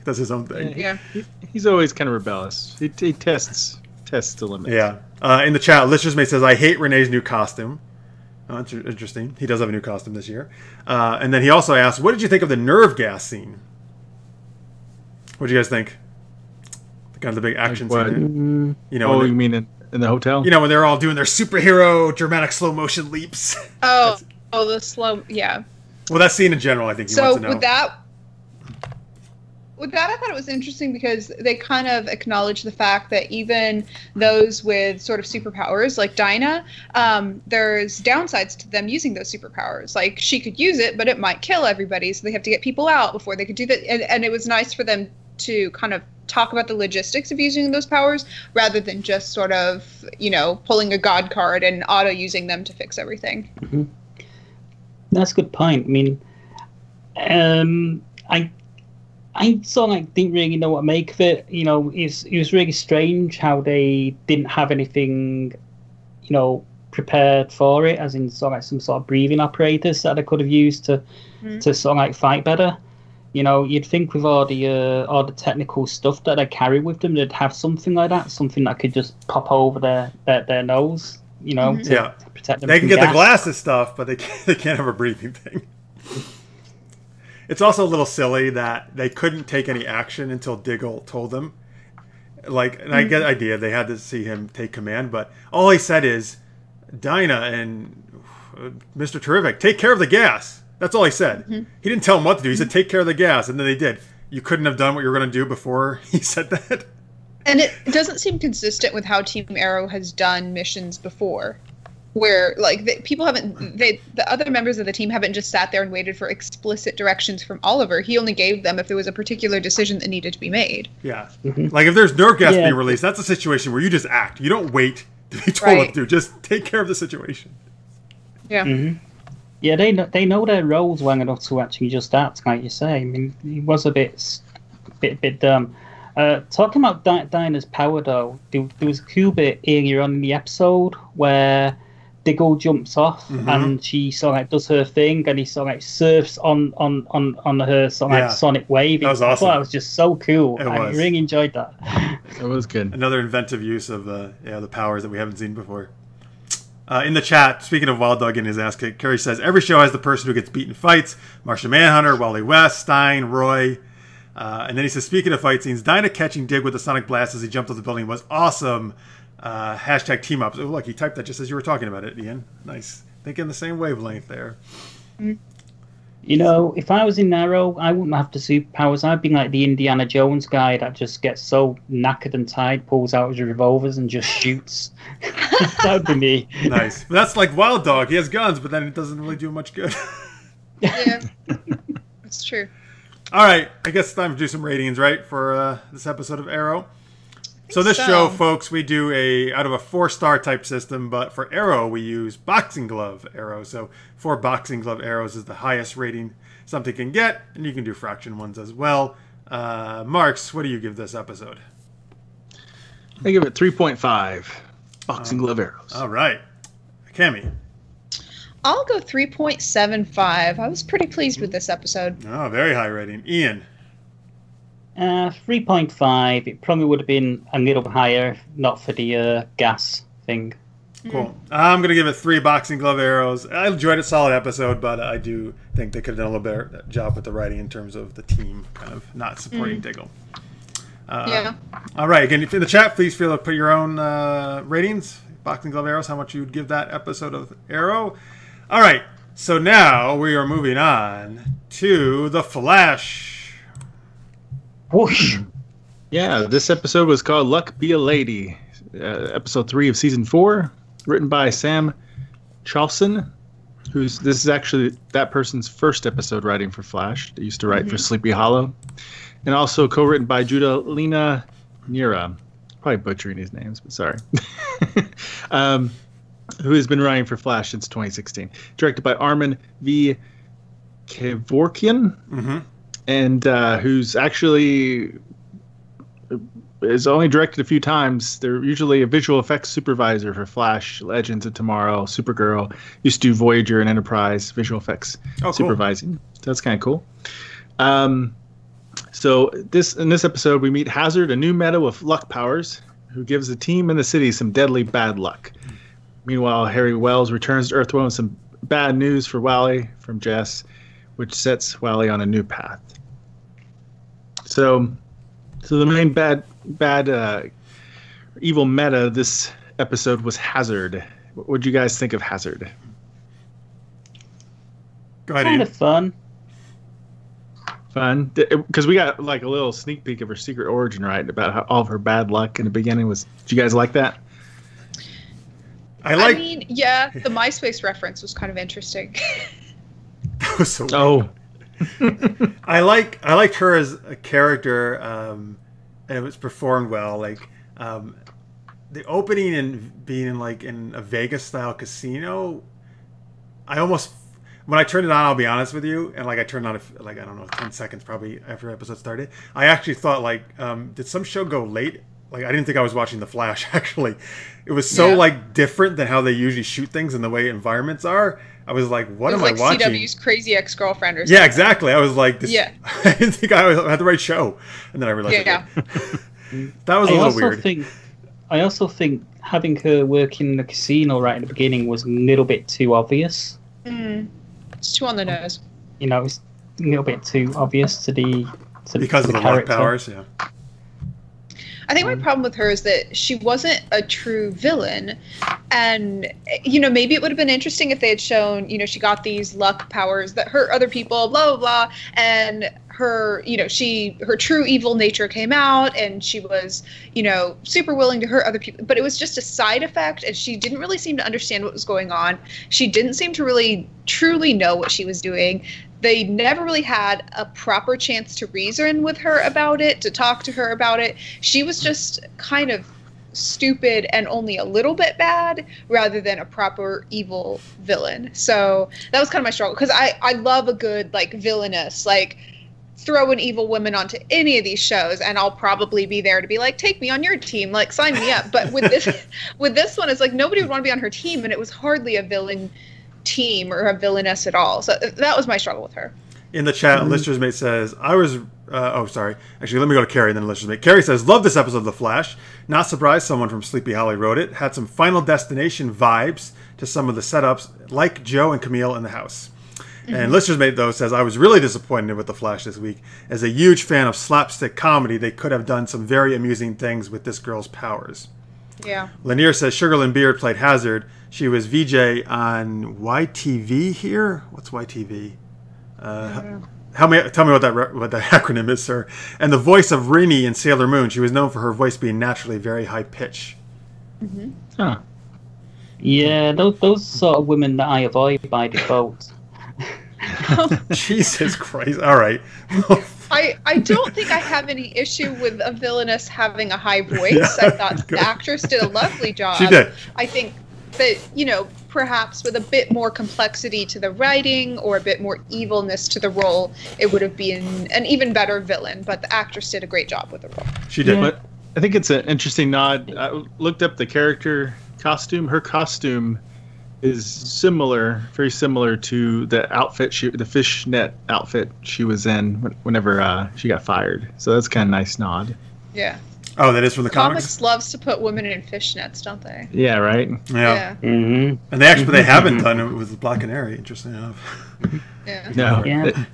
does his own thing. Yeah. He's always kind of rebellious. He tests the limits. Yeah. In the chat, Lister's Mate says, I hate Renee's new costume. Oh, interesting. He does have a new costume this year. And then he also asked, what did you think of the nerve gas scene? What do you guys think? Kind of the big action scene. You know, you mean in the hotel? You know, when they're all doing their superhero dramatic slow motion leaps. The slow, yeah. Well, that scene in general, I think you want to know. With that, I thought it was interesting because they kind of acknowledge the fact that even those with sort of superpowers, like Dinah, there's downsides to them using those superpowers. Like, she could use it, but it might kill everybody, so they have to get people out before they could do that. And it was nice for them to kind of talk about the logistics of using those powers rather than just sort of, you know, pulling a god card and auto using them to fix everything. Mm-hmm. That's a good point. I mean, I sort of didn't really know what to make of it. You know, it was really strange how they didn't have anything, you know, prepared for it, as in sort of some sort of breathing apparatus that they could have used to sort of fight better. You know, you'd think with all the technical stuff that they carry with them, they'd have something like that, something that could just pop over their nose, you know, to protect them. They can from get gas. the glasses stuff, but they can't have a breathing thing. It's also a little silly that they couldn't take any action until Diggle told them. Like, and I get the idea they had to see him take command, but all he said is, Dinah and Mr. Terrific, take care of the gas. That's all he said. He didn't tell them what to do. He said, take care of the gas, and then they did. You couldn't have done what you were going to do before he said that? And it doesn't seem consistent with how Team Arrow has done missions before. Where, like, the other members of the team haven't just sat there and waited for explicit directions from Oliver. He only gave them if there was a particular decision that needed to be made. Yeah. Like, if there's nerve gas being released, that's a situation where you just act. You don't wait to be told what to do. Just take care of the situation. Yeah. Yeah, they know their roles well enough to actually just act, like you say. I mean, he was a bit dumb. Talking about Dinah's power, though, there was a cool bit earlier on in the episode where Diggle jumps off and she sort of does her thing, and he sort of surfs on her sort of sonic wave. That was awesome. I thought it was just so cool. I really enjoyed that. It was good. Another inventive use of the powers that we haven't seen before. In the chat, speaking of Wild Dog in his ass kick, Kerry says, every show has the person who gets beaten in fights. Martian Manhunter, Wally West, Stein, Roy. And then he says, speaking of fight scenes, Dinah catching Dig with the sonic blast as he jumped off the building was awesome. Hashtag team up. Oh, look, he typed that just as you were talking about it, Ian. Nice. Thinking the same wavelength there. You know, if I was in Arrow, I wouldn't have the superpowers. I'd be like the Indiana Jones guy that just gets so knackered and tired, pulls out his revolvers and just shoots. That would be me. Nice. But that's like Wild Dog. He has guns, but then it doesn't really do much good. Yeah. That's true. All right. I guess it's time to do some ratings, right, for this episode of Arrow. So this show, folks, we do out of a 4-star type system, but for Arrow, we use boxing glove arrow. So 4 boxing glove arrows is the highest rating something can get, and you can do fraction ones as well. Marx, what do you give this episode? I give it 3.5 boxing glove arrows. All right. Cammie? I'll go 3.75. I was pretty pleased with this episode. Oh, very high rating. Ian? 3.5. It probably would have been a little higher if not for the gas thing. Cool. I'm going to give it 3 boxing glove arrows. I enjoyed it. Solid episode, but I do think they could have done a little better job with the writing in terms of the team kind of not supporting Diggle. Yeah. All right. Again, in the chat, please feel to put your own ratings. Boxing glove arrows, how much you would give that episode of Arrow. All right. So now we are moving on to The Flash. Whoosh. Yeah, this episode was called Luck Be a Lady. Episode 3 of season 4, written by Sam Charlson, this is actually that person's first episode writing for Flash. They used to write for Sleepy Hollow. And also co-written by Judalina Nira. Probably butchering his names, but sorry. Who has been writing for Flash since 2016. Directed by Armin V. Kevorkian. And who's actually is only directed a few times. They're usually a visual effects supervisor for Flash, Legends of Tomorrow, Supergirl. Used to do Voyager and Enterprise visual effects supervising. So that's kind of cool. So in this episode, we meet Hazard, a new meta with luck powers, who gives the team in the city some deadly bad luck. Meanwhile, Harry Wells returns to Earth-1 with some bad news for Wally from Jess, which sets Wally on a new path. So the main bad evil meta this episode was Hazard. What would you guys think of Hazard? Go ahead. Kind of fun. Fun, because we got like a little sneak peek of her secret origin, right? About how all of her bad luck in the beginning was. Did you guys like that? I mean, yeah, the MySpace reference was kind of interesting. That was so weird. I liked her as a character, and it was performed well. Like the opening and being in a Vegas style casino, I almost. When I turned it on, I'll be honest with you, and I turned on I don't know 10 seconds probably after the episode started. I actually thought did some show go late? I didn't think I was watching The Flash. Actually, it was so different than how they usually shoot things and the way environments are. I was like, what am I watching? CW's Crazy Ex-Girlfriend or something. Yeah, exactly. I was like, this, I didn't think I had the right show, and then I realized that was a little weird. I also think having her work in the casino right at the beginning was a little bit too obvious. It's too on the nose. It's a little bit too obvious because of the luck powers. Yeah. I think my problem with her is that she wasn't a true villain, and maybe it would have been interesting if they had shown she got these luck powers that hurt other people, blah blah blah, and her her true evil nature came out, and she was super willing to hurt other people, but it was just a side effect, and she didn't really seem to understand what was going on. She didn't seem to really truly know what she was doing. They never really had a proper chance to reason with her about it, to talk to her about it. She was just kind of stupid and only a little bit bad rather than a proper evil villain. So that was kind of my struggle, because I love a good villainous, throw an evil woman onto any of these shows and I'll probably be there to be like, take me on your team, sign me up. But with this one, it's nobody would want to be on her team, and it was hardly a villain team or a villainess at all. So that was my struggle with her. In the chat, Lister's Mate says, sorry. Actually, let me go to Carrie and then Lister's Mate. Carrie says, love this episode of The Flash. Not surprised someone from Sleepy Hollow wrote it. Had some Final Destination vibes to some of the setups, like Joe and Camille in the house. And Lister's Mate, though, says, I was really disappointed with The Flash this week. As a huge fan of slapstick comedy, they could have done some very amusing things with this girl's powers. Yeah. Lanier says, Sugarland Beard played Hazard. She was VJ on YTV here. What's YTV? Tell me what the acronym is, sir. And the voice of Rini in Sailor Moon. She was known for her voice being naturally very high pitch. Huh. Yeah, those sort of women that I avoid by default. Jesus Christ! All right. I don't think I have any issue with a villainess having a high voice. I thought the actress did a lovely job. She did. I think that, perhaps with a bit more complexity to the writing or a bit more evilness to the role, it would have been an even better villain. But the actress did a great job with the role. She did. But I think it's an interesting nod. I looked up the character costume. Her costume is similar, very similar to the outfit the fishnet outfit she was in whenever she got fired. So that's kind of nice nod. Yeah. Oh, that is from the comics? Comics loves to put women in fishnets, don't they? Yeah, right? Yeah. Mm-hmm. And they haven't done it with Black Canary, interesting enough. Yeah. No. Yeah.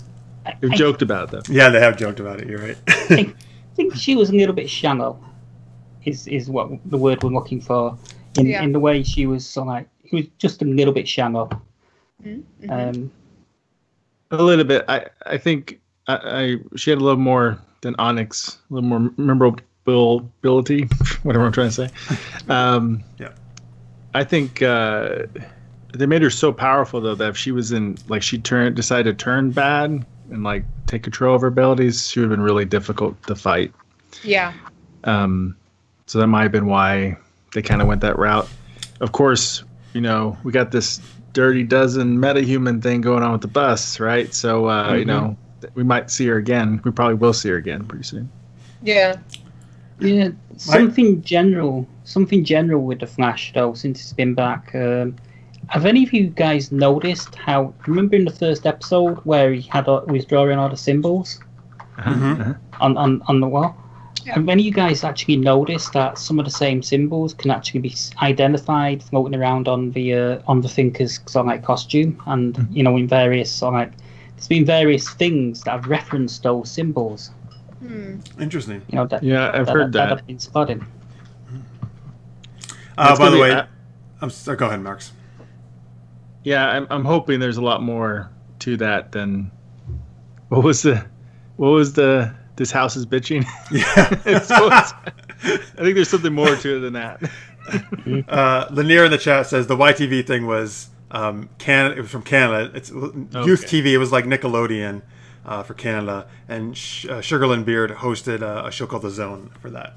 They've joked about it, though. Yeah, they have joked about it, you're right. I think she was a little bit shallow, is what the word we're looking for. In the way she was sort of like, he was just a little bit shallow. Mm-hmm. A little bit. I think she had a little more than Onyx, a little more memorability, whatever I'm trying to say. Yeah. I think they made her so powerful, though, that if she was in, like, decided to turn bad and, like, take control of her abilities, she would have been really difficult to fight. Yeah. So that might have been why they kind of went that route. Of course, we got this Dirty Dozen metahuman thing going on with the bus, right? So, we might see her again. We probably will see her again pretty soon. Yeah. Yeah, something general with the Flash though, since it's been back. Have any of you guys noticed how? Remember in the first episode where he was drawing all the symbols on the wall? Yeah. Have any of you guys actually noticed that some of the same symbols can actually be identified floating around on the Thinker's sort of like costume, and in various sort of like there's been various things that have referenced those symbols. Interesting. I've heard that. Have been spotted. By the way, go ahead, Marx. Yeah, I'm hoping there's a lot more to that than what was the this house is bitching. Yeah. I think there's something more to it than that. Lanier in the chat says the YTV thing was Canada. It was from Canada. It's youth TV. It was like Nickelodeon for Canada, and Sugarland Beard hosted a show called The Zone for that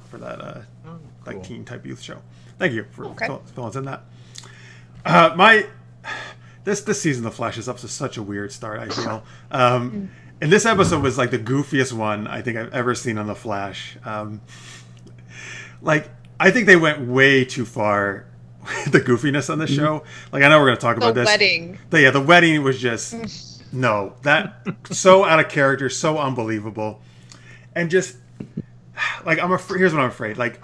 like teen type youth show. Thank you for filling us in that. This season of The Flash is up to such a weird start, I feel. And this episode was like the goofiest one I think I've ever seen on The Flash. I think they went way too far with the goofiness on the show. Like, I know we're going to talk about this. The wedding was just, no. That, so out of character, so unbelievable. And just, like, here's what I'm afraid. Like,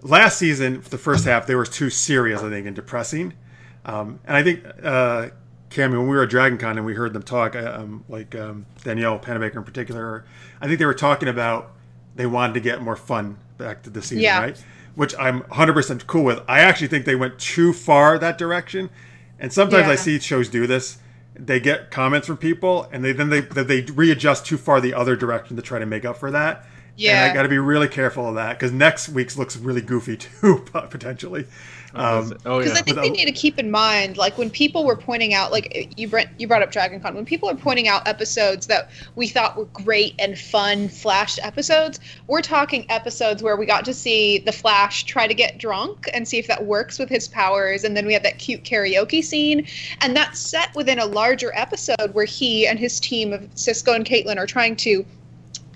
last season, for the first half, they were too serious, I think, and depressing. And I think, Cammie, when we were at Dragon Con and we heard them talk, Danielle Panabaker in particular, I think they were talking about they wanted to get more fun back to the season, right? Which I'm 100% cool with. I actually think they went too far that direction. And sometimes I see shows do this. They get comments from people, and they readjust too far the other direction to try to make up for that. Yeah. And I got to be really careful of that, because next week's looks really goofy too, potentially. Because I think they need to keep in mind, like, when people were pointing out, like, you brought up Dragon Con, when people are pointing out episodes that we thought were great and fun Flash episodes, we're talking episodes where we got to see the Flash try to get drunk and see if that works with his powers, and then we had that cute karaoke scene, and that's set within a larger episode where he and his team of Cisco and Caitlin are trying to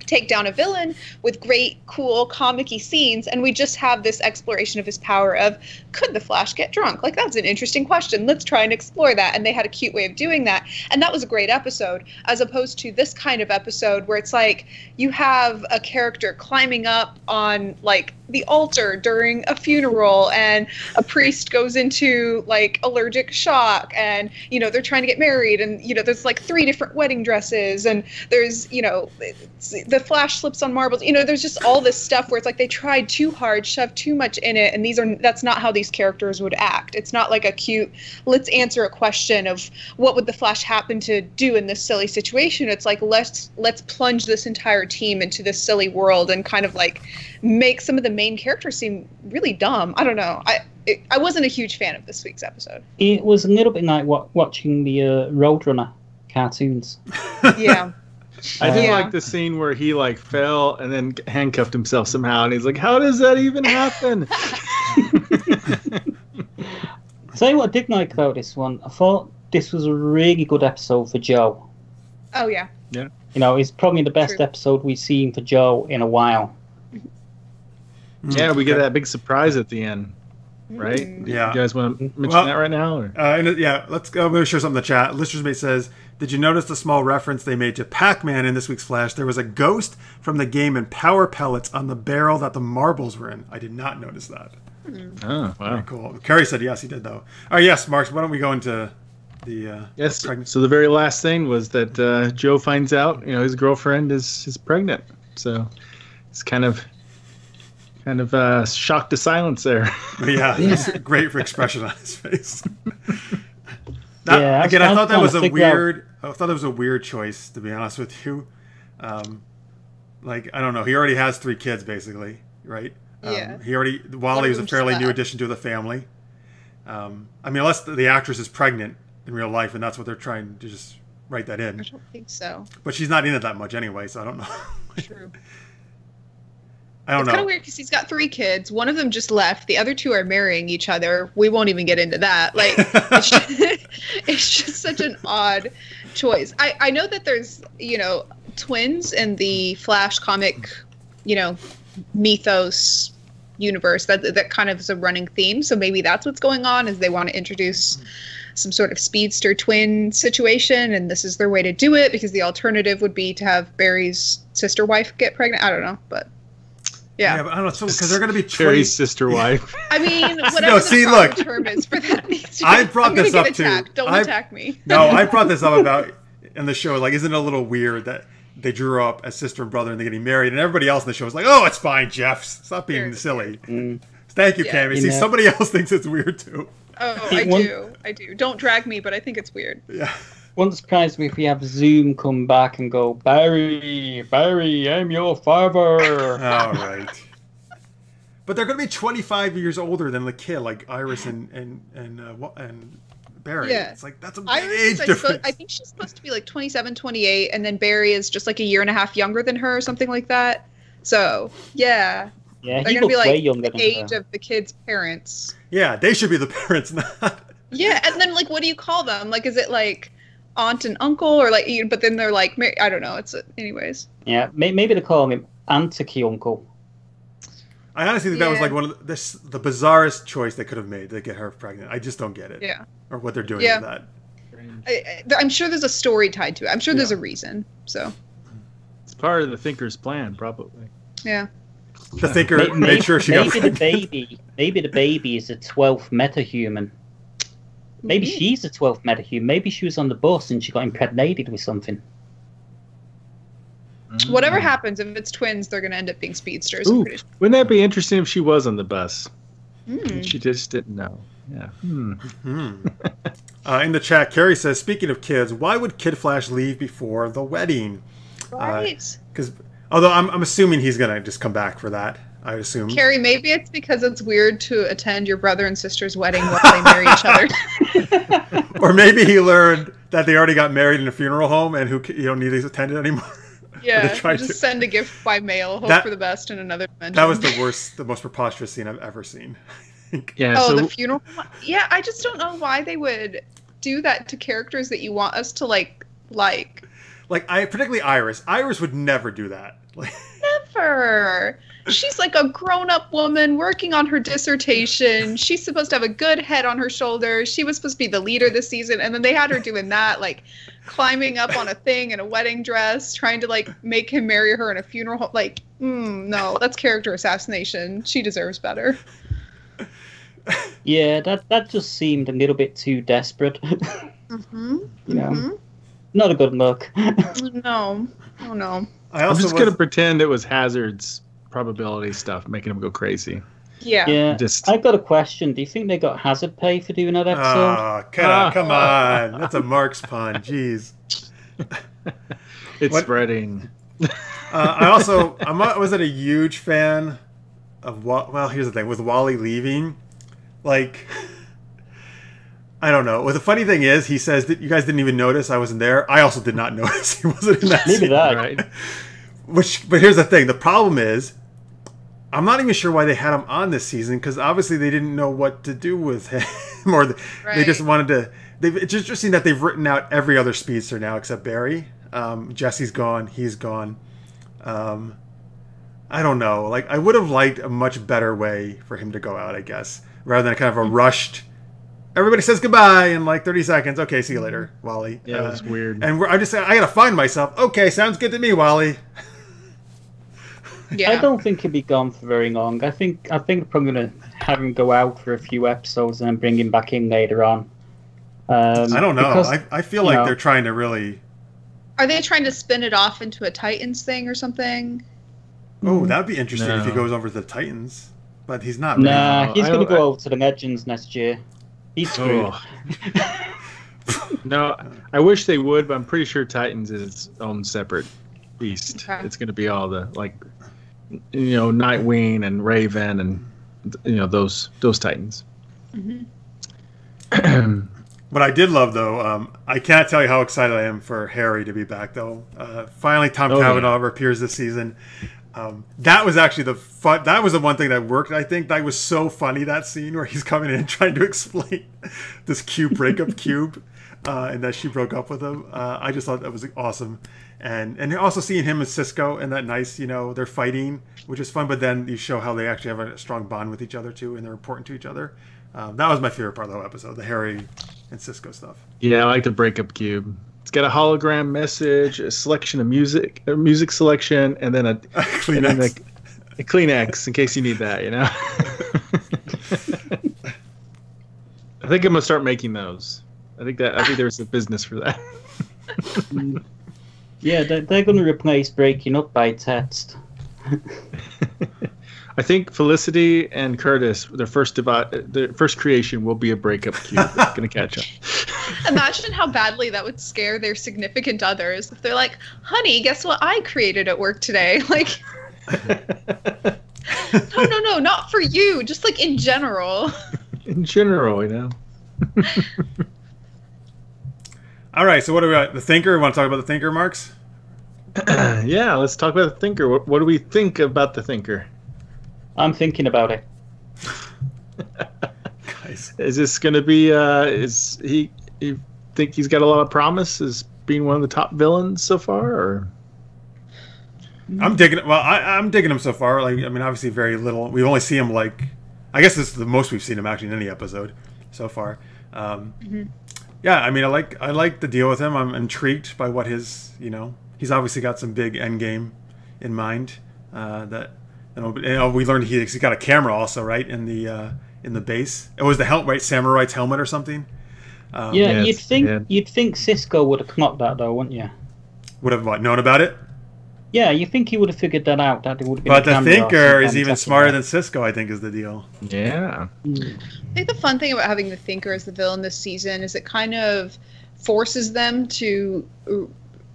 take down a villain with great, cool, comic-y scenes, and we just have this exploration of his power of, could the Flash get drunk? Like, that's an interesting question. Let's try and explore that. And they had a cute way of doing that. And that was a great episode, as opposed to this kind of episode where it's like, you have a character climbing up on, like, the altar during a funeral, and a priest goes into, like, allergic shock, and, they're trying to get married, and, there's, like, 3 different wedding dresses, and there's, the Flash slips on marbles. There's just all this stuff where it's like they tried too hard, shoved too much in it, and that's not how these characters would act. It's not like a cute, let's answer a question of what would the Flash happen to do in this silly situation. It's like, let's plunge this entire team into this silly world and kind of like make some of the main characters seem really dumb. I don't know. I wasn't a huge fan of this week's episode. It was a little bit like watching the Roadrunner cartoons. Yeah. I did like the scene where he like fell and then handcuffed himself somehow, and he's like, "How does that even happen?" Tell you what I did like about this one. I thought this was a really good episode for Joe. Oh yeah. Yeah. It's probably the best episode we've seen for Joe in a while. Yeah, we get that big surprise at the end. right? Yeah. You guys want to mention that right now? Or? Let's go. I'm going to share something in the chat. Listener's Mate says, did you notice the small reference they made to Pac-Man in this week's Flash? There was a ghost from the game and power pellets on the barrel that the marbles were in. I did not notice that. Oh, wow. Very cool. Carrie said yes, he did, though. All right, yes, Marks, why don't we go into the yes. pregnancy? So the very last thing was that Joe finds out, his girlfriend is pregnant. So it's kind of shocked to silence there. Yeah, it's a great expression on his face. Yeah, I thought that was I thought that was a weird choice, to be honest with you. I don't know. He already has 3 kids, basically, right? Yeah. Wally was a fairly new addition to the family. Unless the actress is pregnant in real life, and that's what they're trying to just write that in. I don't think so. But she's not in it that much anyway, so I don't know. True. I don't know. It's kind of weird because he's got 3 kids. One of them just left. The other 2 are marrying each other. We won't even get into that. Like, it's just such an odd choice. I know that there's, twins in the Flash comic, mythos universe. That kind of is a running theme. So maybe that's what's going on, is they want to introduce some sort of speedster twin situation, and this is their way to do it, because the alternative would be to have Barry's sister wife get pregnant. I don't know, but yeah, but I don't know. So because they're going to be Cherry's sister wife. I mean, whatever the proper term is for that needs to be. I brought this up too. Don't attack me. No, I brought this up about in the show. Like, isn't it a little weird that they drew up as sister and brother and they're getting married, and everybody else in the show is like, "Oh, it's fine, Jeff. Stop being silly." Thank you, Cammie. See, somebody else thinks it's weird too. Oh, I do. Don't drag me, but I think it's weird. Yeah. Wouldn't surprise me if we have Zoom come back and go, Barry, I'm your father. All right. But they're going to be 25 years older than the kid, like Iris and Barry. Yeah. It's like, that's a big Iris age difference. I think she's supposed to be like 27, 28, and then Barry is just like a year and a half younger than her or something like that. So, yeah. Yeah, they're he going to be looks way like younger the than age her. of the kid's parents. Yeah, they should be the parents, not... Yeah, and then like, what do you call them? Like, is it like aunt and uncle, or like? But then they're like, I don't know. It's anyways. Yeah, maybe they call him Auntie Uncle. I honestly think that was like one of the bizarrest choice they could have made to get her pregnant. I just don't get it. Yeah. Or what they're doing with that. I'm sure there's a story tied to it. I'm sure there's a reason. So. It's part of the thinker's plan, probably. Yeah. The thinker made sure she got pregnant. Maybe the baby is a 12th metahuman. Maybe she's a 12th metahuman. Maybe she was on the bus and she got impregnated with something. Whatever happens, if it's twins, they're going to end up being speedsters. Ooh, wouldn't that be interesting if she was on the bus? She just didn't know. Yeah. In the chat, Carrie says, speaking of kids, why would Kid Flash leave before the wedding? Right. Because although I'm assuming he's going to just come back for that. I assume. Carrie, maybe it's because it's weird to attend your brother and sister's wedding while they marry each other. Or maybe he learned that they already got married in a funeral home and you don't need to attend it anymore. Yeah, just send a gift by mail, hope for the best in another dimension. That was the most preposterous scene I've ever seen. Yeah. Oh, the funeral? Yeah, I just don't know why they would do that to characters that you want us to like. Like, particularly Iris. Iris would never do that. Never. She's like a grown-up woman working on her dissertation. She's supposed to have a good head on her shoulders. She was supposed to be the leader this season, and then they had her doing that, like climbing up on a thing in a wedding dress, trying to like make him marry her in a funeral home. Like, no, that's character assassination. She deserves better. Yeah, that just seemed a little bit too desperate. Not a good look. No. Oh no. I'm just gonna pretend it was Hazard's probability stuff making him go crazy. Yeah. I've got a question. Do you think they got hazard pay for doing that episode? Oh, come on. That's a Marx pun. Jeez. It's spreading. I wasn't a huge fan of here's the thing. With Wally leaving, like, I don't know. Well, the funny thing is, he says that you guys didn't even notice I wasn't there. I also did not notice he wasn't in that Maybe scene. that. Right. But here's the thing. The problem is, I'm not even sure why they had him on this season, because obviously they didn't know what to do with him, or they just wanted to. It's interesting that they've written out every other speedster now except Barry. Jesse's gone. He's gone. I don't know. Like, I would have liked a much better way for him to go out, I guess. rather than kind of a rushed. Everybody says goodbye in like 30 seconds. Okay, see you later, Wally. Yeah, it was weird. And I gotta find myself. Okay, sounds good to me, Wally. Yeah. I don't think he'll be gone for very long. I think I'm probably gonna have him go out for a few episodes and then bring him back in later on. I don't know. Because, I feel like they're trying to really. Are they trying to spin it off into a Titans thing or something? Oh, that'd be interesting if he goes over to the Titans, but he's not. Really. Nah, he's gonna go over to the Legends next year. He's screwed. No, I wish they would, but I'm pretty sure Titans is its own separate beast. Okay. It's gonna be all the Nightwing and Raven and those Titans. Mm-hmm. What I did love, though, I can't tell you how excited I am for Harry to be back, though. Finally, Tom Cavanaugh appears this season. That was actually that was the one thing that worked. I think that was so funny, that scene where he's coming in and trying to explain this breakup cube, and that she broke up with him. I just thought that was awesome. And also seeing him and Cisco and that nice, they're fighting, which is fun. But then you show how they actually have a strong bond with each other too, and they're important to each other. That was my favorite part of the whole episode, the Harry and Cisco stuff. Yeah, I like the breakup cube. It's got a hologram message, a selection of music selection, and then a Kleenex. A Kleenex in case you need that. I think I'm gonna start making those. I think there's a business for that. Yeah, they're going to replace breaking up by text. I think Felicity and Curtis, their first creation will be a breakup cube. That's going to catch up. Imagine how badly that would scare their significant others if they're like, "Honey, guess what I created at work today?" Like, no, not for you. Just like in general. In general, All right, so what do we got? The Thinker? We want to talk about the Thinker, Marx? Yeah, let's talk about the Thinker. What do we think about the Thinker? I'm thinking about it. Guys. Is this going to be? You think he's got a lot of promise as being one of the top villains so far, or? I'm digging. Well, I'm digging him so far. Like, I mean, obviously, very little. We only see him I guess this is the most we've seen him actually in any episode so far. Yeah, I mean, I like the deal with him. I'm intrigued by what his, he's obviously got some big end game in mind. We learned he's got a camera also, right, in the base. It was the helmet, right, Samurai's helmet or something. Yeah, you'd think Cisco would have clocked that though, wouldn't you? Would have known about it? Yeah, you think he would have figured that out. That it would have been. But the Thinker is even smarter than Cisco, I think, is the deal. Yeah. I think the fun thing about having the Thinker as the villain this season is it kind of forces them to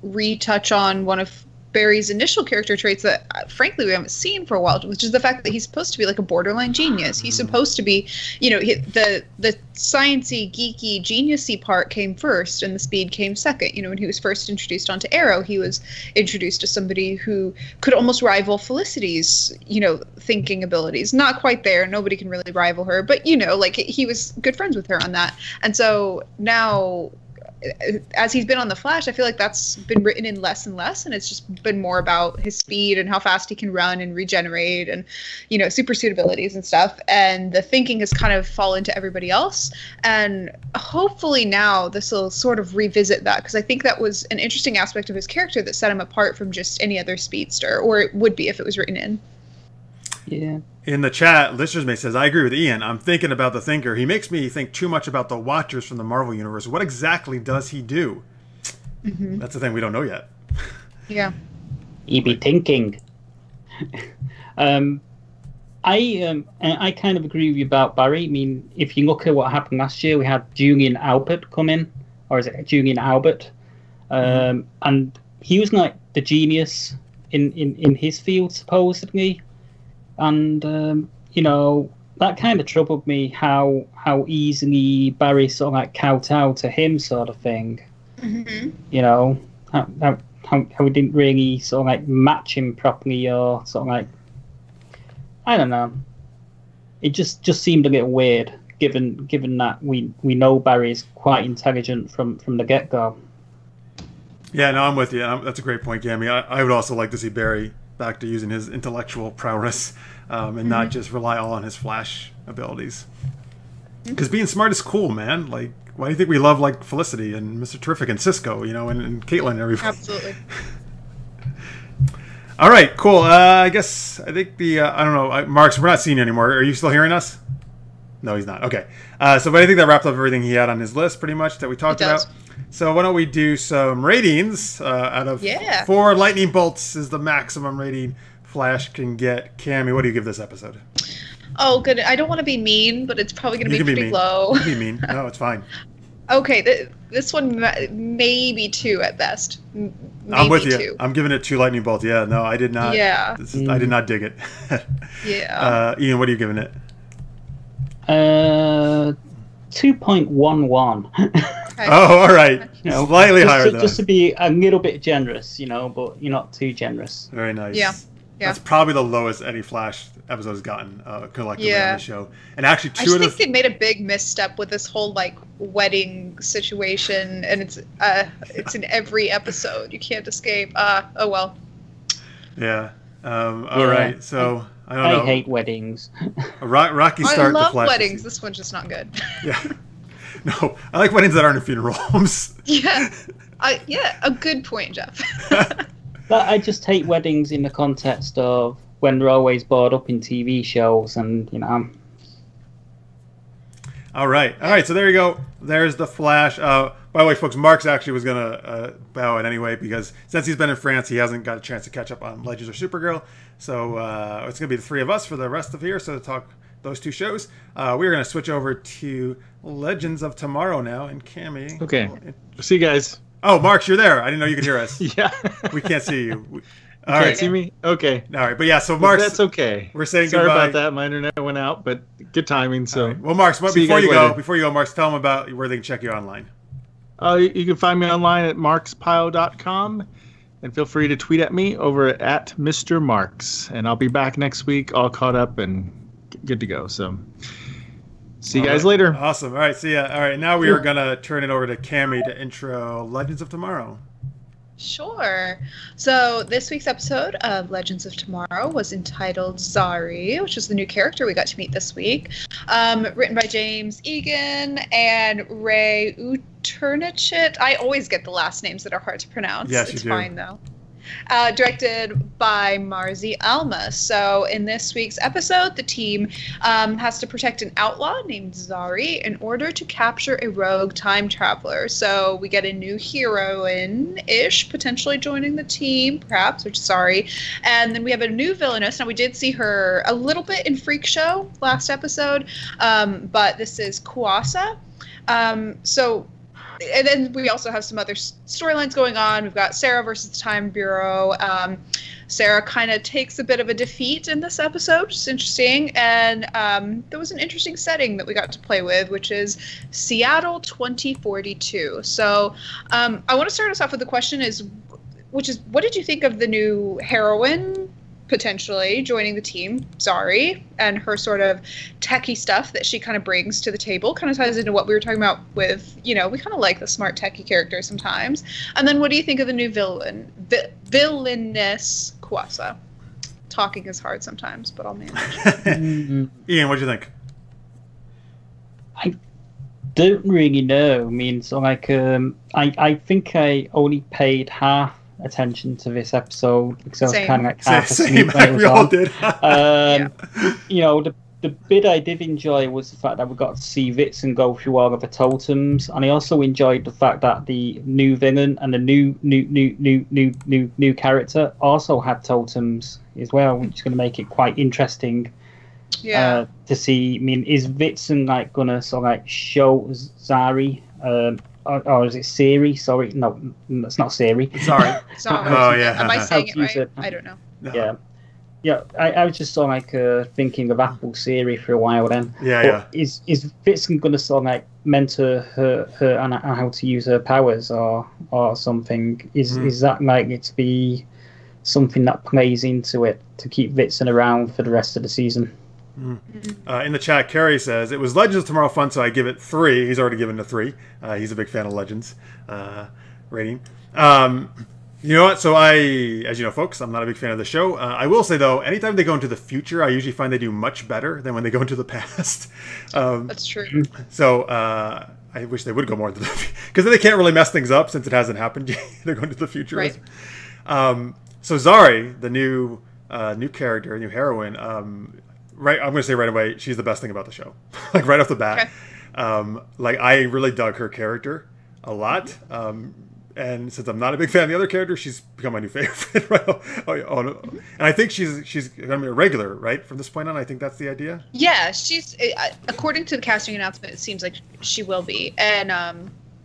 retouch on one of Barry's initial character traits that, frankly, we haven't seen for a while, which is the fact that he's supposed to be like a borderline genius. He's supposed to be, the sciencey, geeky, geniusy part came first, and the speed came second. When he was first introduced onto Arrow, he was introduced to somebody who could almost rival Felicity's, thinking abilities. Not quite there. Nobody can really rival her, but he was good friends with her on that. And so now, as he's been on the Flash, I feel like that's been written in less and less, and it's just been more about his speed and how fast he can run and regenerate and, supersuit abilities and stuff. And the thinking has kind of fallen to everybody else. And hopefully now this will sort of revisit that, because I think that was an interesting aspect of his character that set him apart from just any other speedster, or it would be if it was written in. Yeah. In the chat, Listeners May says, I agree with Ian. I'm thinking about the Thinker. He makes me think too much about the Watchers from the Marvel Universe. What exactly does he do? Mm-hmm. That's the thing we don't know yet. Yeah. He be thinking. I kind of agree with you about Barry. I mean, if you look at what happened last year, we had Julian Albert come in, or is it Julian Albert? And he was like the genius in his field, supposedly. And, that kind of troubled me, how easily Barry sort of like kowtowed to him, sort of thing. Mm-hmm. How we didn't really sort of like match him properly, or sort of like, I don't know. It just seemed a little weird, given that we know Barry's quite intelligent from the get-go. Yeah, no, I'm with you. That's a great point, Cammie. I would also like to see Barry back to using his intellectual prowess and not just rely all on his Flash abilities. Because being smart is cool, man. Like, why do you think we love like Felicity and Mr. Terrific and Cisco, you know, and Caitlin and everybody? Absolutely. All right, cool. I think the I don't know, Marx. We're not seeing you anymore. Are you still hearing us? No, he's not. Okay. But I think that wrapped up everything he had on his list, pretty much that we talked about. So why don't we do some ratings out of 4 lightning bolts is the maximum rating Flash can get. Cammie, what do you give this episode? Oh, good. I don't want to be mean, but it's probably going to be pretty low. You can be mean. No, it's fine. Okay, this one maybe 2 at best. Maybe I'm with you. 2. I'm giving it 2 lightning bolts. Yeah, no, I did not. Yeah. I did not dig it. Yeah. Ian, what are you giving it? 2.11. Okay. Oh, all right. You know, slightly higher than just to be a little bit generous, you know, but you're not too generous. Very nice. Yeah. That's probably the lowest any Flash episode has gotten collectively on the show. And actually, I just think they made a big misstep with this whole like wedding situation, and it's in every episode. You can't escape. Oh well. Yeah. All right. So I don't know. I hate weddings. A rocky start. I love to Flash weddings. This one's just not good. Yeah. No, I like weddings that aren't in funeral homes. Yeah. A good point, Jeff. But I just hate weddings in the context of when they're always brought up in TV shows, and you know. All right. So there you go. There's the Flash. By the way, folks, Marx actually was gonna bow it anyway because since he's been in France, he hasn't got a chance to catch up on Legends or Supergirl. So it's gonna be the 3 of us for the rest of here. So to talk those 2 shows, we're gonna switch over to Legends of Tomorrow now. And Cammie. Okay. See you guys. Oh, Marx, you're there. I didn't know you could hear us. Yeah. We can't see you. You can't see me? Okay. All right. But yeah, so Marx. That's okay. We're saying Sorry goodbye. about that. My internet went out, but good timing. So. Right. Well, Marx, before you go, Marx, tell them about where they can check you online. You can find me online at marxpyle.com. And feel free to tweet at me over at Mr. Marx. And I'll be back next week all caught up and good to go. So. See you guys later. Awesome. All right. See ya. All right. Now we are going to turn it over to Cammie to intro Legends of Tomorrow. Sure. So this week's episode of Legends of Tomorrow was entitled Zari, which is the new character we got to meet this week. Written by James Egan and Ray Uternichit. I always get the last names that are hard to pronounce. Yes, it's you do. fine though. Directed by Marzi Alma. So in this week's episode, the team has to protect an outlaw named Zari in order to capture a rogue time traveler. So we get a new heroine-ish potentially joining the team, perhaps, which is Zari. And then we have a new villainess. Now we did see her a little bit in Freak Show last episode, but this is Kuasa. And then we also have some other storylines going on. We've got Sarah versus the Time Bureau. Sarah kind of takes a bit of a defeat in this episode, which is interesting. And there was an interesting setting that we got to play with, which is Seattle 2042. So I want to start us off with the question what did you think of the new heroine potentially joining the team, Zari, and her sort of techie stuff that she kind of brings to the table? Kind of ties into what we were talking about with, we kind of like the smart techie character sometimes. And then what do you think of the new villainess, Kuasa? Talking is hard sometimes, but I'll manage. Ian, what do you think? I don't really know. I mean, so like, I think I only paid half attention to this episode because I was kind of like half asleep when it was we all on. did. The bit I did enjoy was the fact that we got to see Vixen go through all of the totems, and I also enjoyed the fact that the new villain and the new character also had totems as well, which is going to make it quite interesting. To see. I mean, is Vixen like gonna sort of like show Zari? Or is it Siri? Sorry, no, it's not Siri. Sorry. Oh yeah. Am I saying it right? I don't know. No. Yeah. I was just sort of like thinking of Apple Siri for a while then. Yeah. Is Vixen gonna sort of like mentor her on how to use her powers or something? Is that likely to be something that plays into it to keep Vixen around for the rest of the season? In the chat, Carrie says, it was Legends of Tomorrow fun, so I give it 3. He's already given it a 3. He's a big fan of Legends rating. You know what? So as you know, folks, I'm not a big fan of the show. I will say, though, anytime they go into the future, I usually find they do much better than when they go into the past. That's true. So I wish they would go more into the future. Because then they can't really mess things up since it hasn't happened yet. They're going to the future. Right. So Zari, the new character, new heroine, right? I'm going to say right away, she's the best thing about the show. Like right off the bat. Okay. Like I really dug her character a lot. And since I'm not a big fan of the other character, she's become my new favorite. Right? And I think she's going to be a regular, right? From this point on, I think that's the idea. Yeah, she's according to the casting announcement, it seems like she will be, and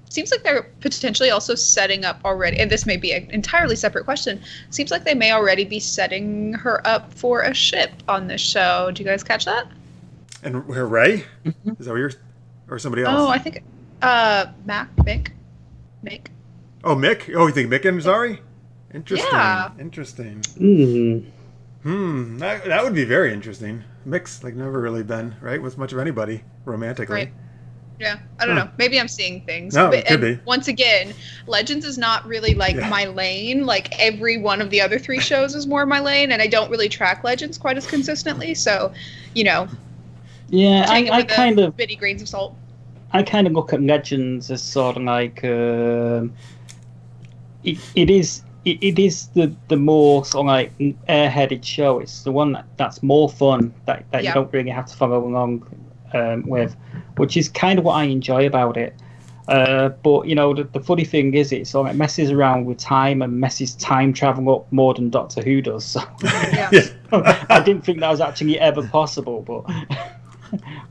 seems like they're potentially also setting up already. And this may be an entirely separate question. Seems like they may already be setting her up for a ship on this show. Do you guys catch that? And her Ray? Is that what you're, or somebody else? Oh, I think Mick. Oh, Mick? Oh, you think Mick and Zari? Interesting. Yeah. Interesting. Mm. That would be very interesting. Mick's like never really been, right, with much of anybody romantically. Right. Yeah, I don't know. Maybe I'm seeing things. No, it could be. Once again, Legends is not really like my lane. Like every one of the other 3 shows is more my lane, and I don't really track Legends quite as consistently. So, you know. Yeah, I kind of bitty grains of salt. I kind of look at Legends as sort of like it is the more sort of like airheaded show. It's the one that's more fun that you don't really have to follow along with, which is kind of what I enjoy about it. But you know, the funny thing is, it sort of messes around with time and messes time travel up more than Doctor Who does. So I didn't think that was actually ever possible, but.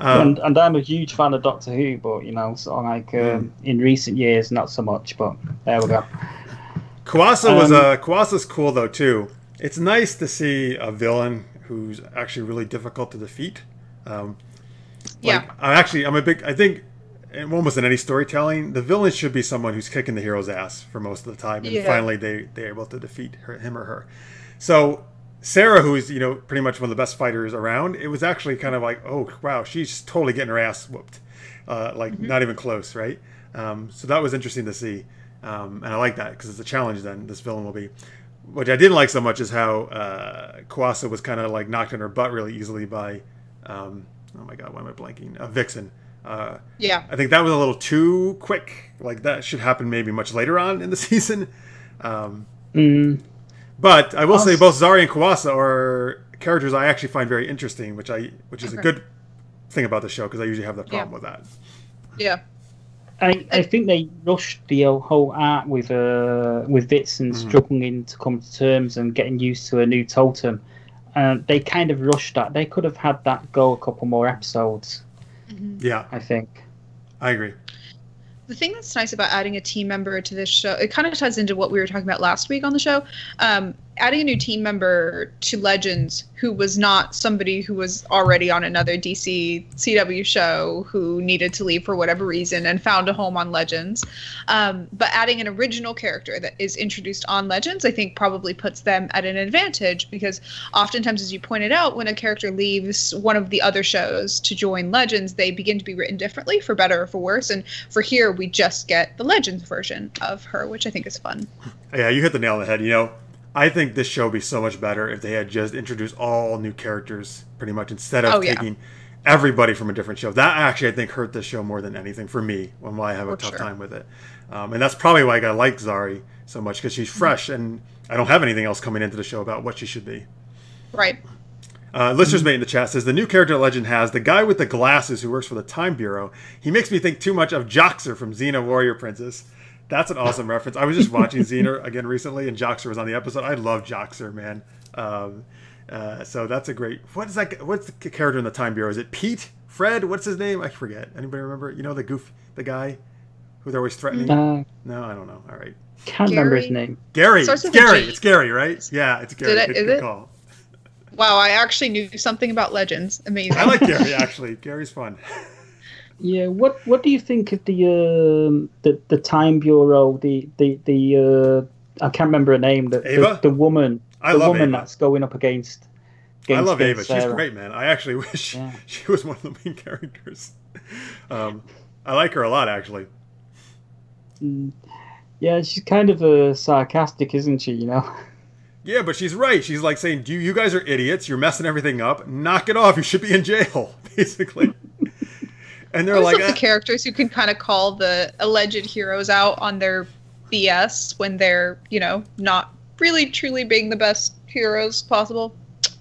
And I'm a huge fan of Doctor Who, but you know, sort of like in recent years, not so much. But there we go. Kwasa's cool though too. It's nice to see a villain who's actually really difficult to defeat. I'm a big. I think almost in any storytelling, the villain should be someone who's kicking the hero's ass for most of the time, and finally they're able to defeat him or her. So Sarah, who is pretty much one of the best fighters around, it was actually kind of like, oh wow, she's totally getting her ass whooped, not even close, right? So that was interesting to see, and I like that because it's a challenge. Then this villain will be. What I didn't like so much is how Kwasa was kind of like knocked in her butt really easily by, oh my god, why am I blanking? Vixen. I think that was a little too quick. Like that should happen maybe much later on in the season. But I will say both Zari and Kwasa are characters I actually find very interesting, which is a good thing about the show because I usually have that problem with that. Yeah. I think they rushed the whole arc with Vixen struggling to come to terms and getting used to a new totem. They kind of rushed that. They could have had that go a couple more episodes. Yeah. I think. I agree. The thing that's nice about adding a team member to this show, it kind of ties into what we were talking about last week on the show. Adding a new team member to Legends who was not somebody who was already on another DC CW show who needed to leave for whatever reason and found a home on Legends. But adding an original character that is introduced on Legends, I think probably puts them at an advantage because oftentimes, as you pointed out, when a character leaves one of the other shows to join Legends, they begin to be written differently, for better or for worse. And for here, we just get the Legends version of her, which I think is fun. Yeah, you hit the nail on the head. I think this show would be so much better if they had just introduced all new characters, pretty much, instead of taking everybody from a different show. That actually, I think, hurt this show more than anything for me, when I have a tough time with it. And that's probably why I like Zari so much, because she's fresh, and I don't have anything else coming into the show about what she should be. Right. Listeners mate in the chat says, the new character Legend has, the guy with the glasses who works for the Time Bureau, he makes me think too much of Joxer from Xena Warrior Princess. That's an awesome reference. I was just watching Xena again recently, and Joxer was on the episode. I love Joxer, man. So that's a great... What's the character in the Time Bureau? Is it Pete? Fred? What's his name? I forget. Anybody remember? The guy who they're always threatening? No, I don't know. All right. Can't remember his name. Gary. It's Gary. It's Gary, right? Yeah, it's Gary. Good call. Wow, I actually knew something about Legends. Amazing. I like Gary, actually. Gary's fun. Yeah, what do you think of the Time Bureau? The I can't remember her name. Ava? The woman. I love woman Ava. That's going up against I love Ava. Sarah. She's great, man. I actually wish she was one of the main characters. I like her a lot, actually. Yeah, she's kind of sarcastic, isn't she? Yeah, but she's right. She's like saying, you guys are idiots. You're messing everything up. Knock it off. You should be in jail, basically. And they're I like... love the characters who can kind of call the alleged heroes out on their BS when they're, not really truly being the best heroes possible.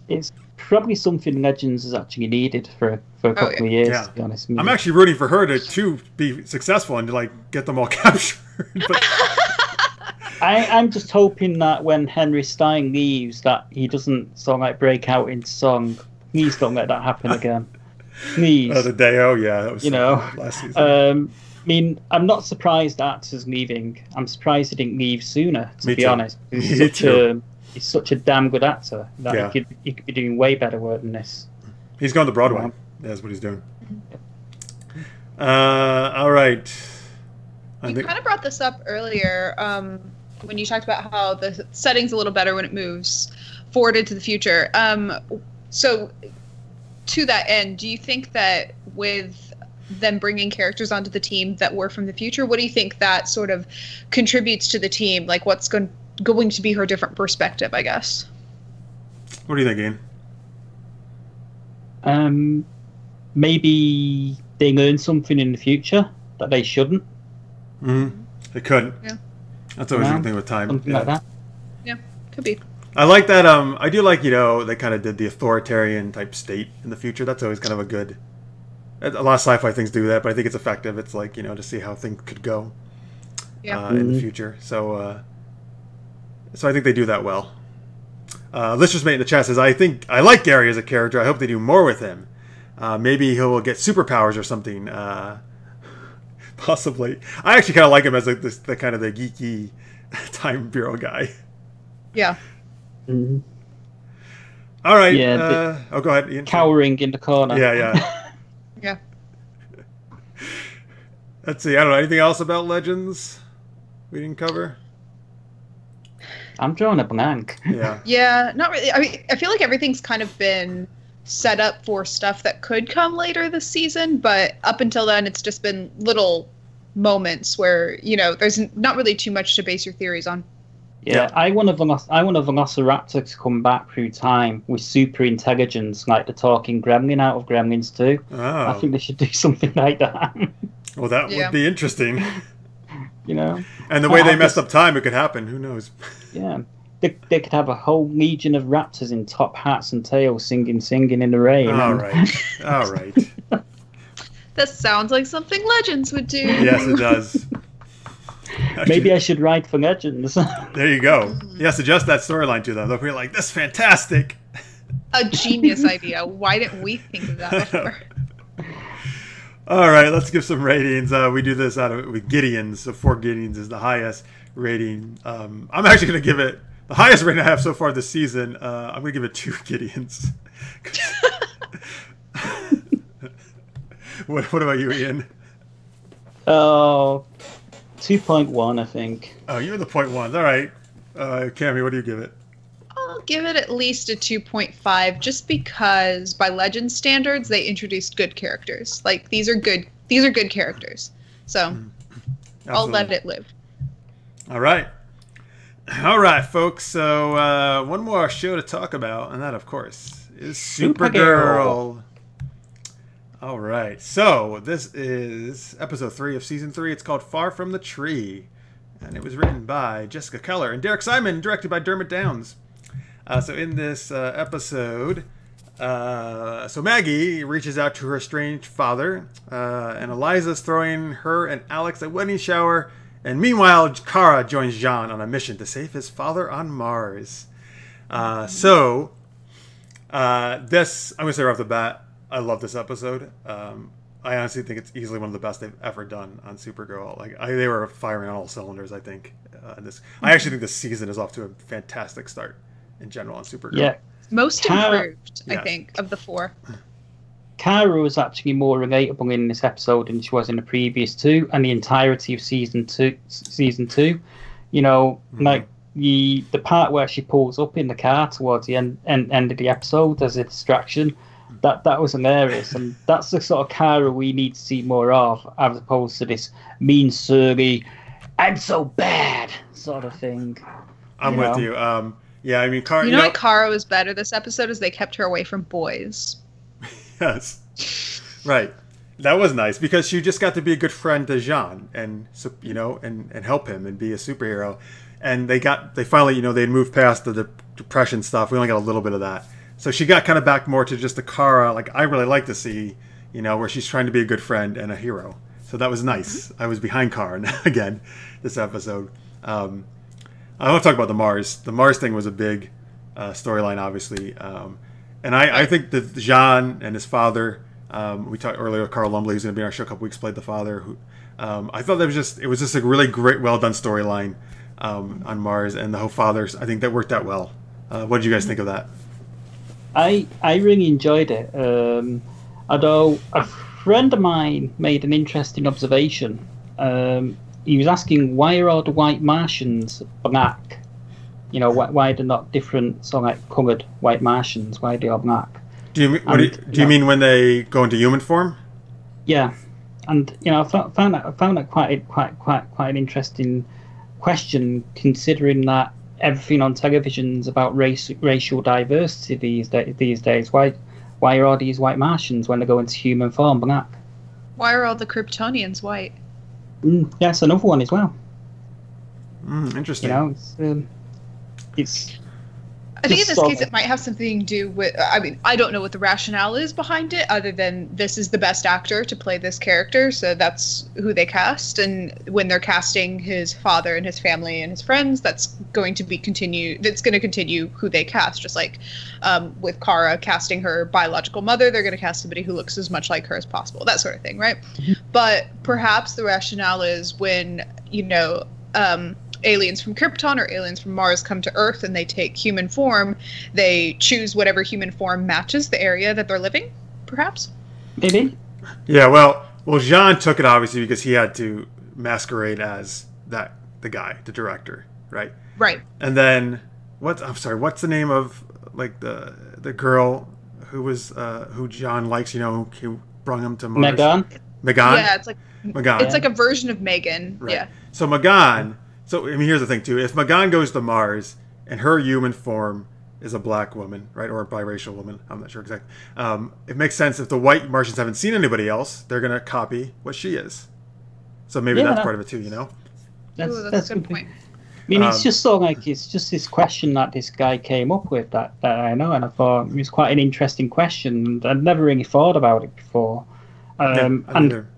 It's probably something Legends has actually needed for a couple of years, to be honest. I'm actually rooting for her to be successful and to get them all captured. But... I'm just hoping that when Henry Stein leaves, that he doesn't break out into song. Please don't let that happen again. Please. The Deo, yeah, that was last season. I'm not surprised actor's leaving. I'm surprised he didn't leave sooner, to be honest. He's such a damn good actor that he could be doing way better work than this. He's going to Broadway. Yeah. That's what he's doing. All right. You kind of brought this up earlier when you talked about how the setting's a little better when it moves forward into the future. So to that end, do you think that with them bringing characters onto the team that were from the future, what do you think that sort of contributes to the team? Like, what's going to be her different perspective, I guess? What do you think, Ian? Maybe they learn something in the future that they shouldn't. Mm-hmm. They couldn't. Yeah. That's always the thing with time. Something like that. Yeah, could be. I like that. I do like, they kind of did the authoritarian type state in the future. That's always kind of a good... A lot of sci-fi things do that, but I think it's effective. It's like, to see how things could go in the future. So I think they do that well. Let's just make in the chat says, I like Gary as a character. I hope they do more with him. Maybe he'll get superpowers or something. Possibly. I actually kind of like him as the kind of the geeky time bureau guy. Yeah. Mm-hmm. All right. Yeah. Go ahead, Ian. Cowering in the corner. Yeah. Yeah. Let's see. I don't know. Anything else about Legends we didn't cover? I'm drawing a blank. Yeah. Yeah, not really. I mean, I feel like everything's kind of been set up for stuff that could come later this season, but up until then, it's just been little moments where, there's not really too much to base your theories on. Yeah, I want a Velociraptor to come back through time with super intelligence, like the talking gremlin out of Gremlins 2. Oh. I think they should do something like that. Well, that would be interesting. And the way they messed up time, it could happen. Who knows? Yeah. They could have a whole legion of raptors in top hats and tails singing in the rain. All right. That sounds like something Legends would do. Yes, it does. Maybe I should write for Legends. There you go. Yeah, suggest that storyline to them. They'll be like, "This is fantastic." A genius idea. Why didn't we think of that before? All right, let's give some ratings. We do this with Gideons. So 4 Gideons is the highest rating. I'm actually going to give it the highest rating I have so far this season. I'm going to give it 2 Gideons. What about you, Ian? Oh, 2.1, I think. Oh, you're the 0.1s. All right. Cammie, what do you give it? I'll give it at least a 2.5, just because by Legends standards, they introduced good characters. Like, these are good characters. So I'll let it live. All right, folks. So one more show to talk about, and that, of course, is Supergirl. All right. So this is episode 3 of season 3. It's called Far From the Tree, and it was written by Jessica Keller and Derek Simon, directed by Dermot Downs. So in this episode, so Maggie reaches out to her estranged father, and Eliza's throwing her and Alex a wedding shower. And meanwhile, Kara joins John on a mission to save his father on Mars. This, I'm going to say right off the bat, I love this episode. I honestly think it's easily one of the best they've ever done on Supergirl. They were firing on all cylinders, I think. I actually think this season is off to a fantastic start in general on Supergirl. Yeah. Most improved, I think, of the 4. Kara was actually more relatable in this episode than she was in the previous 2 and the entirety of season 2. Like the part where she pulls up in the car towards the end of the episode as a distraction, that was hilarious, and that's the sort of Kara we need to see more of, as opposed to this mean, surly, I'm so bad, sort of thing. I'm with you. Yeah, I mean, Kara. You know what Kara was better this episode is they kept her away from boys. Yes. Right. That was nice because she just got to be a good friend to Jean and and help him and be a superhero. And they finally, they moved past the depression stuff. We only got a little bit of that. So she got kind of back more to just the Kara, like I really like to see, where she's trying to be a good friend and a hero. So that was nice. I was behind Kara again this episode. I want to talk about the Mars. The Mars thing was a big storyline, obviously. And I think that Jean and his father, we talked earlier, Carl Lumbly, who's going to be on our show in a couple weeks, played the father. Who I thought it was just a really great, well done storyline on Mars, and the whole fathers. I think that worked out well. What did you guys think of that? I really enjoyed it. Although a friend of mine made an interesting observation. He was asking, why are all the white Martians black? Why they're not different, sort of like coloured white Martians? Why are they all black? Do you mean when they go into human form? Yeah, and I found that quite an interesting question, considering that everything on television is about racial diversity these days. Why are all these white Martians, when they go into human form, black? Why are all the Kryptonians white? That's another one as well. Interesting. It's. I think in this case it might have something to do with, I don't know what the rationale is behind it, other than this is the best actor to play this character, so that's who they cast, and when they're casting his father and his family and his friends, that's going to continue who they cast, just like with Kara casting her biological mother, they're going to cast somebody who looks as much like her as possible, that sort of thing, right? But perhaps the rationale is when, aliens from Krypton or aliens from Mars come to Earth and they take human form, they choose whatever human form matches the area that they're living, perhaps? Maybe. Yeah, well, Jean took it obviously because he had to masquerade as the guy, the director, right? Right. And then what's the name of like the girl who was who Jean likes, who brought him to Mars? Megan? Yeah, it's like Megan. It's like a version of Megan. Right. Yeah. So Megan. So, here's the thing, too. If Megan goes to Mars and her human form is a black woman, right, or a biracial woman, I'm not sure exactly, it makes sense if the white Martians haven't seen anybody else, they're going to copy what she is. So maybe that's part of it, too, That's a good point. I mean, it's just it's just this question that this guy came up with that I know, and I thought it was quite an interesting question, and I'd never really thought about it before. And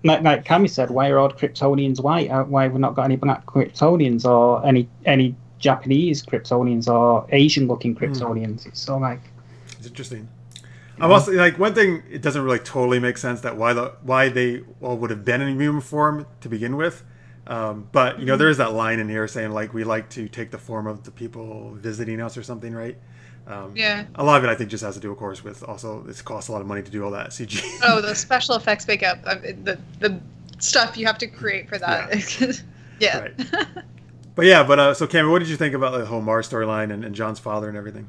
like Cammie said, why are all the Kryptonians white? Why have we not got any black Kryptonians or any Japanese Kryptonians or Asian-looking Kryptonians? It's it's interesting. I'm also one thing. It doesn't really totally make sense that why they all would have been in human form to begin with. But there is that line in here saying we like to take the form of the people visiting us or something, right? Yeah. A lot of it, I think, just has to do, of course, with also it costs a lot of money to do all that CG. Oh, the special effects makeup, the stuff you have to create for that. Yeah. Right. But so Cammie, what did you think about the whole Mars storyline and John's father and everything?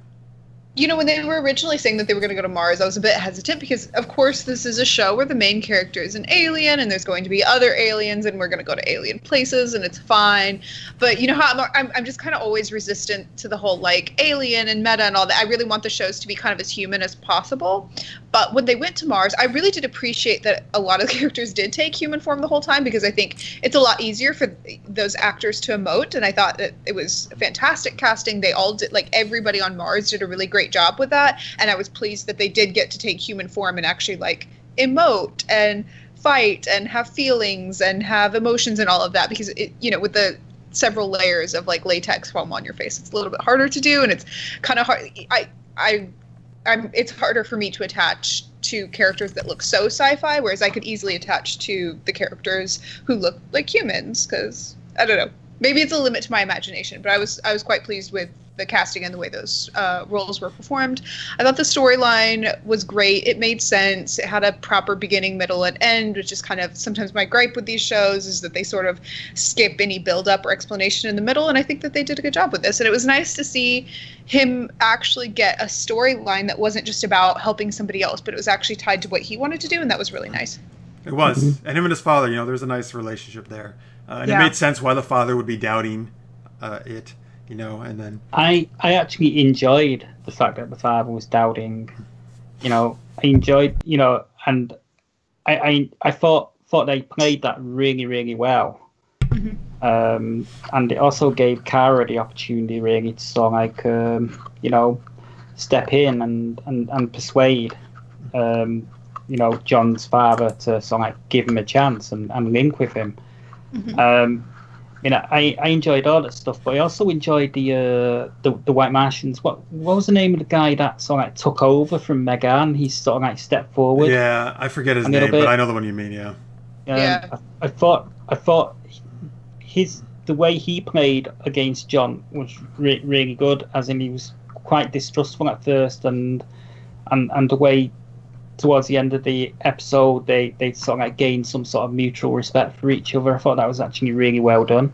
When they were originally saying that they were going to go to Mars, I was a bit hesitant because, of course, this is a show where the main character is an alien and there's going to be other aliens and we're going to go to alien places and it's fine. But you know how I'm just kind of always resistant to the whole alien and meta and all that. I really want the shows to be kind of as human as possible. But when they went to Mars, I really did appreciate that a lot of the characters did take human form the whole time because I think it's a lot easier for those actors to emote. And I thought that it was fantastic casting. They all did, everybody on Mars did a really great job with that, and I was pleased that they did get to take human form and actually emote and fight and have feelings and have emotions and all of that, because it, with the several layers of latex foam on your face, it's a little bit harder to do, and it's kind of hard. It's harder for me to attach to characters that look so sci-fi, whereas I could easily attach to the characters who look like humans, because I don't know, maybe it's a limit to my imagination, but I was quite pleased with the casting and the way those roles were performed. I thought the storyline was great. It made sense. It had a proper beginning, middle, and end, which is kind of sometimes my gripe with these shows, is that they sort of skip any build-up or explanation in the middle, and I think that they did a good job with this. And it was nice to see him actually get a storyline that wasn't just about helping somebody else, but it was actually tied to what he wanted to do, and that was really nice. It was. And him and his father, you know, there's a nice relationship there. And it made sense why the father would be doubting it, you know, and then... I actually enjoyed the fact that the father was doubting, you know, I enjoyed, you know, and I thought they played that really, really well. And it also gave Kara the opportunity really to sort of like, you know, step in and persuade, you know, John's father to sort of like give him a chance and link with him. You know, I enjoyed all that stuff, but I also enjoyed the White Martians. What was the name of the guy that sort of like took over from Megan? He sort of like stepped forward. Yeah, I forget his name, but I know the one you mean. Yeah. I thought the way he played against John was really good. As in, he was quite distrustful at first, and the way towards the end of the episode they sort of like gained some sort of mutual respect for each other. I thought that was actually really well done.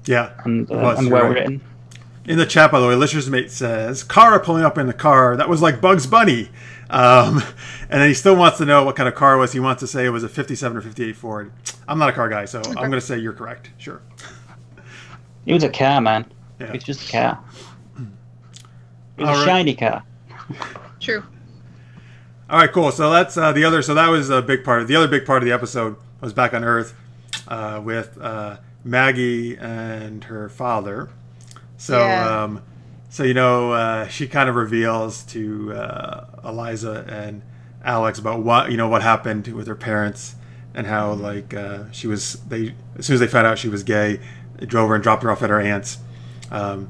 Yeah, and well written. In the chat, by the way, Lister's Mate says, Kara pulling up in the car, that was like Bugs Bunny. And then he still wants to know what kind of car it was. He wants to say it was a 57 or 58 Ford. I'm not a car guy, so I'm going to say you're correct. Sure. It was a car, man. Yeah. It was just a car. It was a shiny car. True. All right, cool. So that's the other. So that was a big part. The other big part of the episode was back on Earth with Maggie and her father. So, so you know, she kind of reveals to Eliza and Alex about what happened with her parents and how like as soon as they found out she was gay, they drove her and dropped her off at her aunt's, and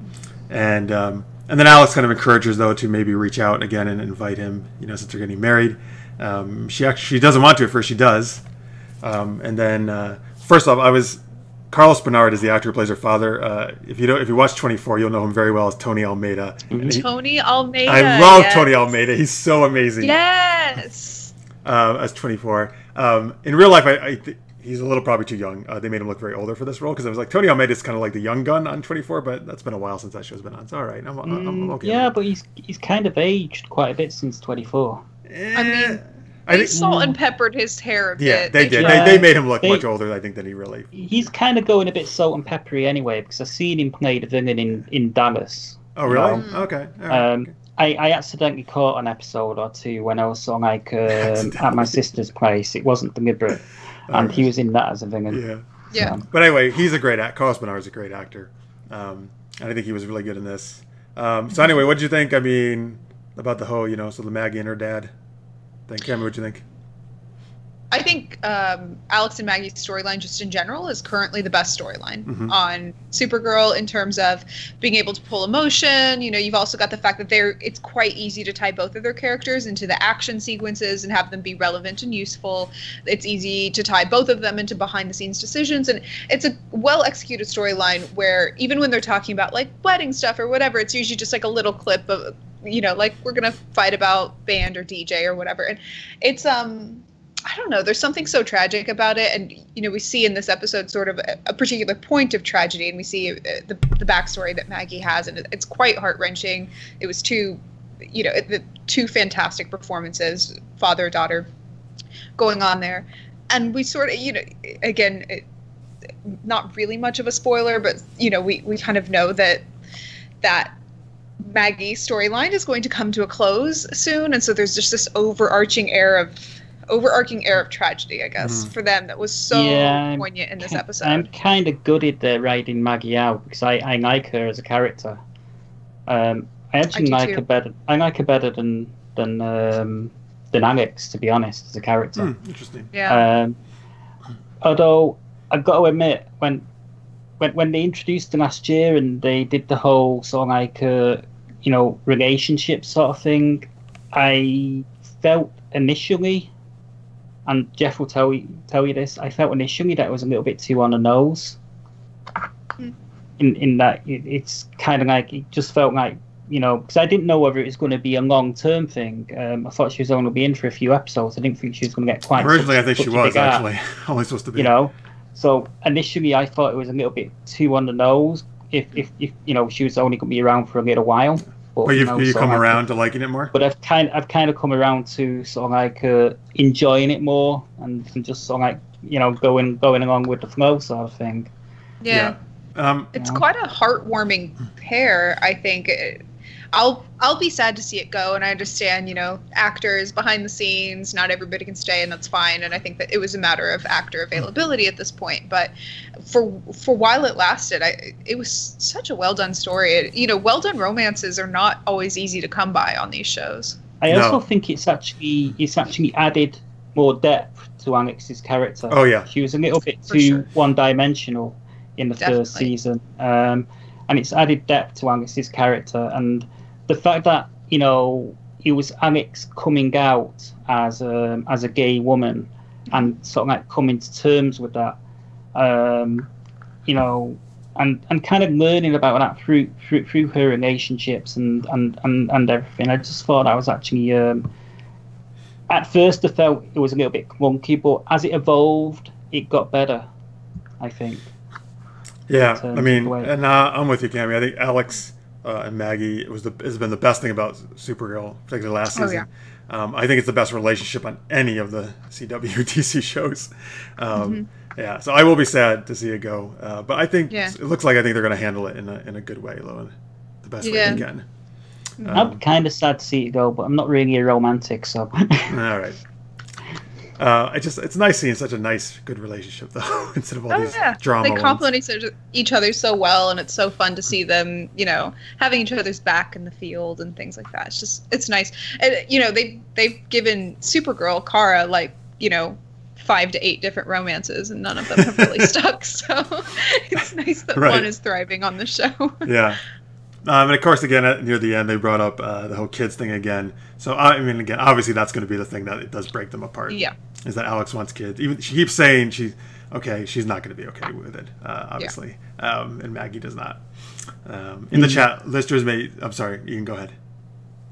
then Alex kind of encourages though to maybe reach out again and invite him, you know, since they're getting married. She doesn't want to at first. She does, and then first off, Carlos Bernard is the actor who plays her father. If you watch 24, you'll know him very well as Tony Almeida. Tony Almeida. I love Tony Almeida. He's so amazing. Yes. As 24. In real life, I think he's a little probably too young. They made him look very older for this role because I was like, Tony Almeida is kind of like the young gun on 24, but that's been a while since that show's been on. So all right, I'm okay. Yeah, but he's kind of aged quite a bit since 24. I mean, they salt and peppered his hair a bit. Yeah, they did. They made him look much older, I think, than he really... He's kind of going a bit salt and peppery anyway, because I've seen him play the villain in Dallas. Oh, really? Okay. All right. I accidentally caught an episode or two when I was sort of like at my sister's place. It wasn't deliberate. And he was in that as a villain. Yeah. But anyway, he's a great actor. Carlos Bernard is a great actor. And I think he was really good in this. So anyway, what did you think, about the whole, so the Maggie and her dad thing? Cammie, what did you think? I think Alex and Maggie's storyline just in general is currently the best storyline on Supergirl in terms of being able to pull emotion. You've also got the fact that it's quite easy to tie both of their characters into the action sequences and have them be relevant and useful. It's easy to tie both of them into behind the scenes decisions. And it's a well executed storyline where even when they're talking about like wedding stuff or whatever, it's usually just like a little clip of, like we're going to fight about band or DJ or whatever. And it's, I don't know. There's something so tragic about it, and we see in this episode sort of a particular point of tragedy, and we see the backstory that Maggie has, and it's quite heart wrenching. It was two fantastic performances, father daughter, going on there, and we sort of again, not really much of a spoiler, but we kind of know that Maggie's storyline is going to come to a close soon, and so there's just this overarching air of tragedy, I guess, for them that was so poignant in this episode. I'm kind of gutted they're writing Maggie out because I like her as a character. I actually like her better. I like her better than Alex, to be honest, as a character. Interesting. Yeah. Although I've got to admit, when they introduced her last year and they did the whole sort of like relationship sort of thing, I felt initially. And Jeff will tell you this. I felt initially that it was a little bit too on the nose. In that it's kind of like it just felt like because I didn't know whether it was going to be a long-term thing. I thought she was only going to be in for a few episodes. I didn't think she was going to get quite. Originally, I think she was actually only supposed to be. So initially I thought it was a little bit too on the nose. If she was only going to be around for a little while. But you sort come of around to liking it more. But I've kind of come around to sort of like enjoying it more and just sort of like going along with the flow sort of thing. Yeah. It's quite a heartwarming pair, I think. I'll be sad to see it go, and I understand, actors behind the scenes, not everybody can stay, and that's fine. And I think that it was a matter of actor availability at this point. But for while it lasted, it was such a well done story. Well done romances are not always easy to come by on these shows. I also think it's actually added more depth to Alex's character. Oh yeah, she was a little bit too one-dimensional in the first season, and it's added depth to Alex's character. And the fact that it was Alex coming out as a gay woman and sort of like coming to terms with that, and kind of learning about that through her relationships and everything. I just thought that was actually at first I felt it was a little bit clunky, but as it evolved, it got better, I think. Yeah, I mean, and I'm with you, Cammie. I think Alex and Maggie has been the best thing about Supergirl, particularly last season. Yeah. I think it's the best relationship on any of the CW DC shows. Yeah, so I will be sad to see it go, but I think it looks like they're going to handle it in a good way, Lowen, the best way they can. I'm kind of sad to see it go, but I'm not really a romantic, so. All right. It's nice seeing such a nice, good relationship, though, instead of all these drama. They complement each other so well, and it's so fun to see them, having each other's back in the field and things like that. It's nice. And, they've given Supergirl, Kara, 5 to 8 different romances, and none of them have really stuck. So it's nice that one is thriving on the show. Yeah. And of course, again, near the end, they brought up the whole kids thing again. So, I mean, again, obviously that's going to be the thing that it does break them apart. Yeah. Is that Alex wants kids. Even she keeps saying she's not going to be okay with it, obviously. And Maggie does not. In the chat, listeners I'm sorry, you can go ahead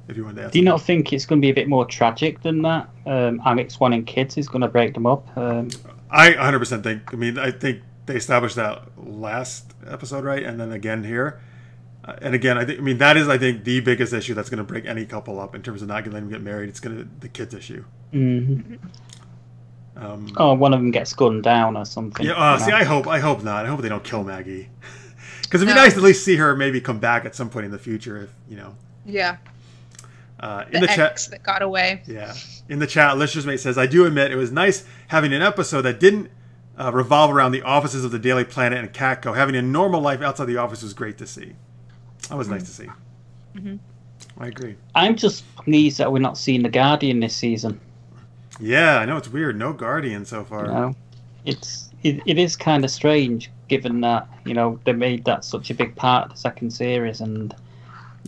if you want to ask. Do you not think it's going to be a bit more tragic than that? Alex wanting kids is going to break them up? I 100% think. I think they established that last episode, right? And then again here. And again, I think the biggest issue that's going to break any couple up in terms of not letting them get married. It's going to the kids issue. Mm-hmm. One of them gets gunned down or something. Yeah. See, I hope not. I hope they don't kill Maggie, because it'd be nice to at least see her maybe come back at some point in the future. If Yeah. In the chat that got away. Yeah. In the chat, Lister's Mate says, "I do admit it was nice having an episode that didn't revolve around the offices of the Daily Planet and Catco. Having a normal life outside the office was great to see." That was nice to see. Mm-hmm. I agree. I'm just pleased that we're not seeing the Guardian this season. Yeah, I know it's weird. No Guardian so far. It is kind of strange, given that they made that such a big part of the second series, and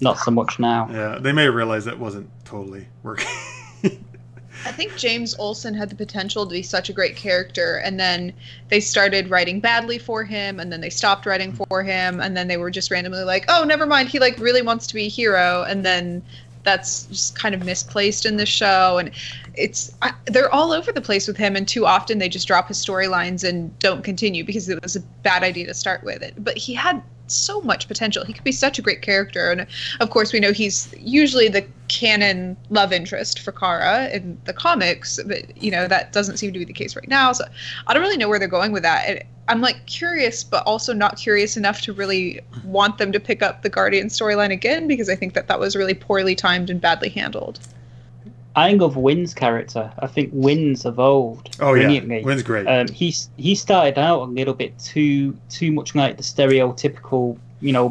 not so much now. Yeah, they may realize that wasn't totally working. I think James Olsen had the potential to be such a great character, and then they started writing badly for him, and then they stopped writing for him, and then they were just randomly like, oh, never mind, he really wants to be a hero, and then that's just kind of misplaced in the show. And they're all over the place with him, and too often they just drop his storylines and don't continue because it was a bad idea to start with it. But he had so much potential. He could be such a great character, and of course we know he's usually the canon love interest for Kara in the comics, but that doesn't seem to be the case right now, so I don't really know where they're going with that. I'm curious, but also not curious enough to really want them to pick up the Guardian storyline again, because I think that was really poorly timed and badly handled. I love Wynn's character. I think Wynn's evolved brilliantly. Yeah, Wynn's great. He started out a little bit too much like the stereotypical,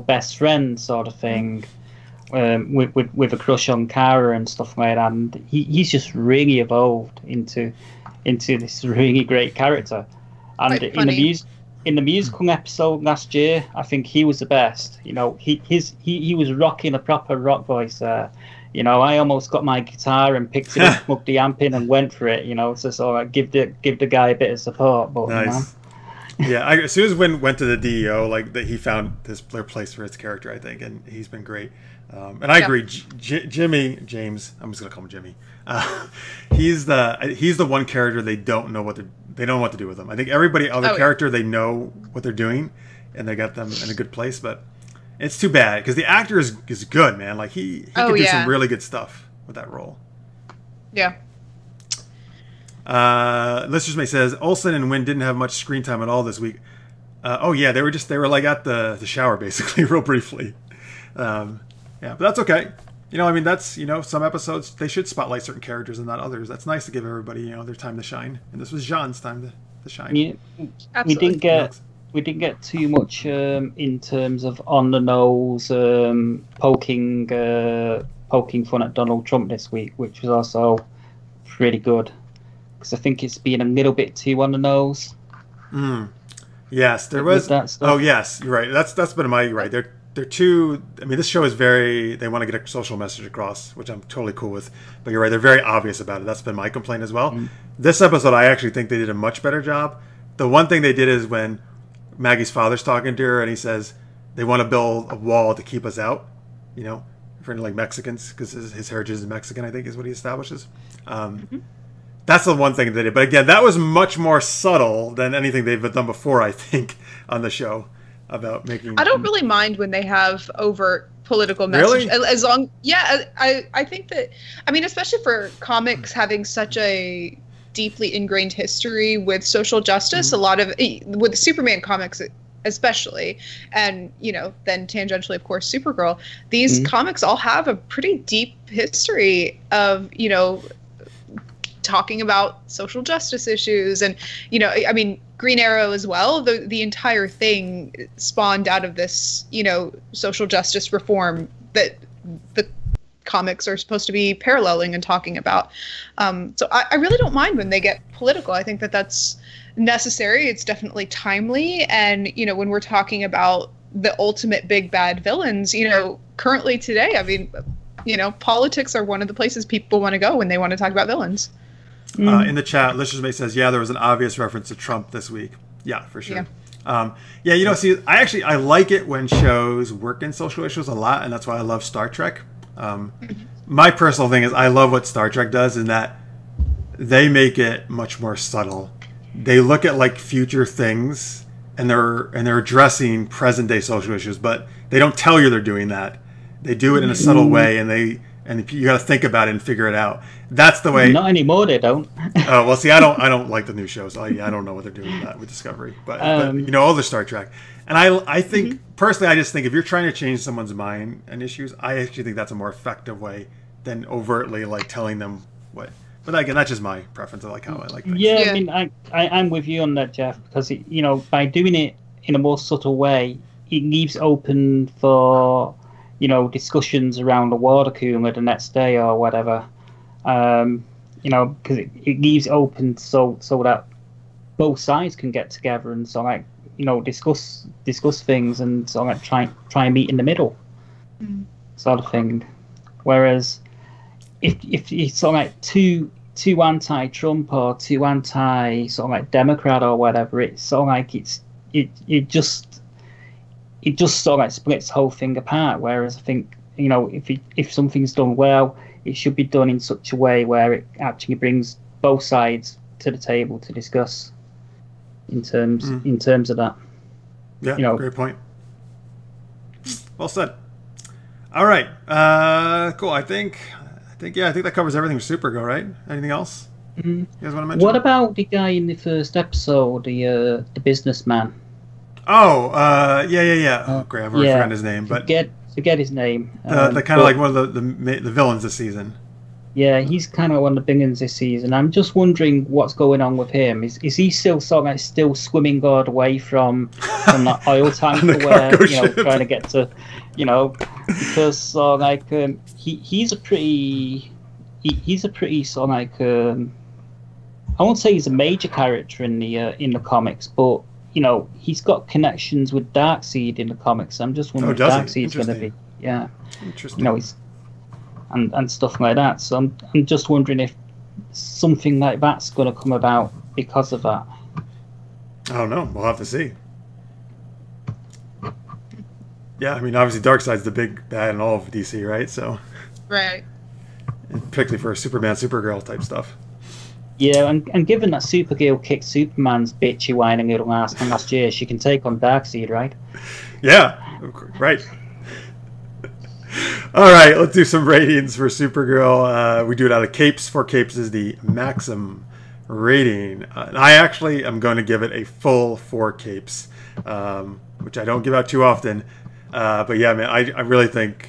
best friend sort of thing, with a crush on Kara and stuff like that. And he's just really evolved into this really great character. And in the musical episode last year, I think he was the best. He was rocking a proper rock voice there. I almost got my guitar and picked it up, plugged the amp in, and went for it. So sort of give the guy a bit of support. But nice. Yeah, as soon as Wynn went to the DEO, that he found their place for his character, I think, and he's been great. And I agree, James. I'm just gonna call him Jimmy. He's the one character they don't know what to do with him. I think everybody other character they know what they're doing, and they got them in a good place, but. It's too bad because the actor is good, man. Like he could do some really good stuff with that role. Yeah. Listeners May says Olsen and Wynn didn't have much screen time at all this week. Oh yeah, they were like at the shower basically, real briefly. Yeah, but that's okay. You know, I mean, that's, you know, some episodes they should spotlight certain characters and not others. That's nice to give everybody, you know, their time to shine. And this was Jean's time to shine. Yeah, Absolutely. we didn't get too much in terms of on the nose poking fun at Donald Trump this week, which was also pretty good because I think it's been a little bit too on the nose. Yes, there was. That stuff. Oh yes, you're right. That's been you're right. They're too. I mean, this show is very. They want to get a social message across, which I'm totally cool with. But you're right. They're very obvious about it. That's been my complaint as well. This episode, I actually think they did a much better job. The one thing they did is when Maggie's father's talking to her and he says they want to build a wall to keep us out. You know, referring to like Mexicans because his heritage is Mexican. I think is what he establishes. That's the one thing they did. But again, that was much more subtle than anything they've done before. I think on the show. About making. I don't really mind when they have overt political message. Really? As long, yeah, I think that. I mean, especially for comics having such a deeply ingrained history with social justice, a lot of with Superman comics especially, and you know, then tangentially, of course, Supergirl. These comics all have a pretty deep history of, you know, talking about social justice issues, and you know, I mean, Green Arrow as well. The entire thing spawned out of this, you know, social justice reform that the comics are supposed to be paralleling and talking about. So I really don't mind when they get political. I think that that's necessary. It's definitely timely, and you know, when we're talking about the ultimate big bad villains, you know, currently today, I mean, you know, politics are one of the places people want to go when they want to talk about villains. In the chat, Listeners May says, yeah, there was an obvious reference to Trump this week. Yeah, for sure. Yeah, you know, see, I like it when shows work in social issues a lot, and that's why I love Star Trek. My personal thing is I love what Star Trek does in that they make it much more subtle. They look at like future things, and they're addressing present day social issues, but they don't tell you they're doing that. They do it in a subtle way, and you got to think about it and figure it out. That's the way. Not anymore, they don't. Oh well, see, I don't like the new shows. I don't know what they're doing with that with Discovery, but you know, all the Star Trek. And I think personally, I just think if you're trying to change someone's mind and issues, I actually think that's a more effective way than overtly like telling them what. But again, that's just my preference. I like how I like things. Yeah, I mean, I'm with you on that, Jeff, because you know, by doing it in a more subtle way, it leaves open for, you know, discussions around the water cooler the next day or whatever. You know, because it leaves open so that both sides can get together and so like, you know, discuss things and so like try and meet in the middle, sort of thing. Whereas if it's sort of like too anti-Trump or too anti sort of like Democrat or whatever, it's sort of like it just sort of like splits the whole thing apart. Whereas I think, you know, if something's done well, it should be done in such a way where it actually brings both sides to the table to discuss in terms of that. Yeah, you know, great point. Well said. All right, cool. I think that covers everything with Supergirl, right? Anything else you guys want to mention? What about the guy in the first episode, the businessman? Oh, yeah. Oh, great, I've already forgotten his name, but forget his name. The kind of like one of the villains this season. Yeah, he's kind of one of the villains this season. I'm just wondering what's going on with him. Is he still sort of like still swimming God away from that oil tanker where, you know, trying to get to, you know, because like he's a pretty sort of like I won't say he's a major character in the comics, but you know, he's got connections with Darkseid in the comics. I'm just wondering if Darkseid's going to be, interesting. You know, he's and stuff like that. So I'm just wondering if something like that's going to come about because of that. I don't know. We'll have to see. Yeah, I mean, obviously Darkseid's the big bad in all of DC, right? So, right. And particularly for Superman, Supergirl type stuff. Yeah, and given that Supergirl kicked Superman's bitchy whining little ass last year, she can take on Darkseid, right? Yeah, right. All right, let's do some ratings for Supergirl. We do it out of capes. 4 capes is the maximum rating. I actually am going to give it a full 4 capes, which I don't give out too often. But yeah, man, I really think,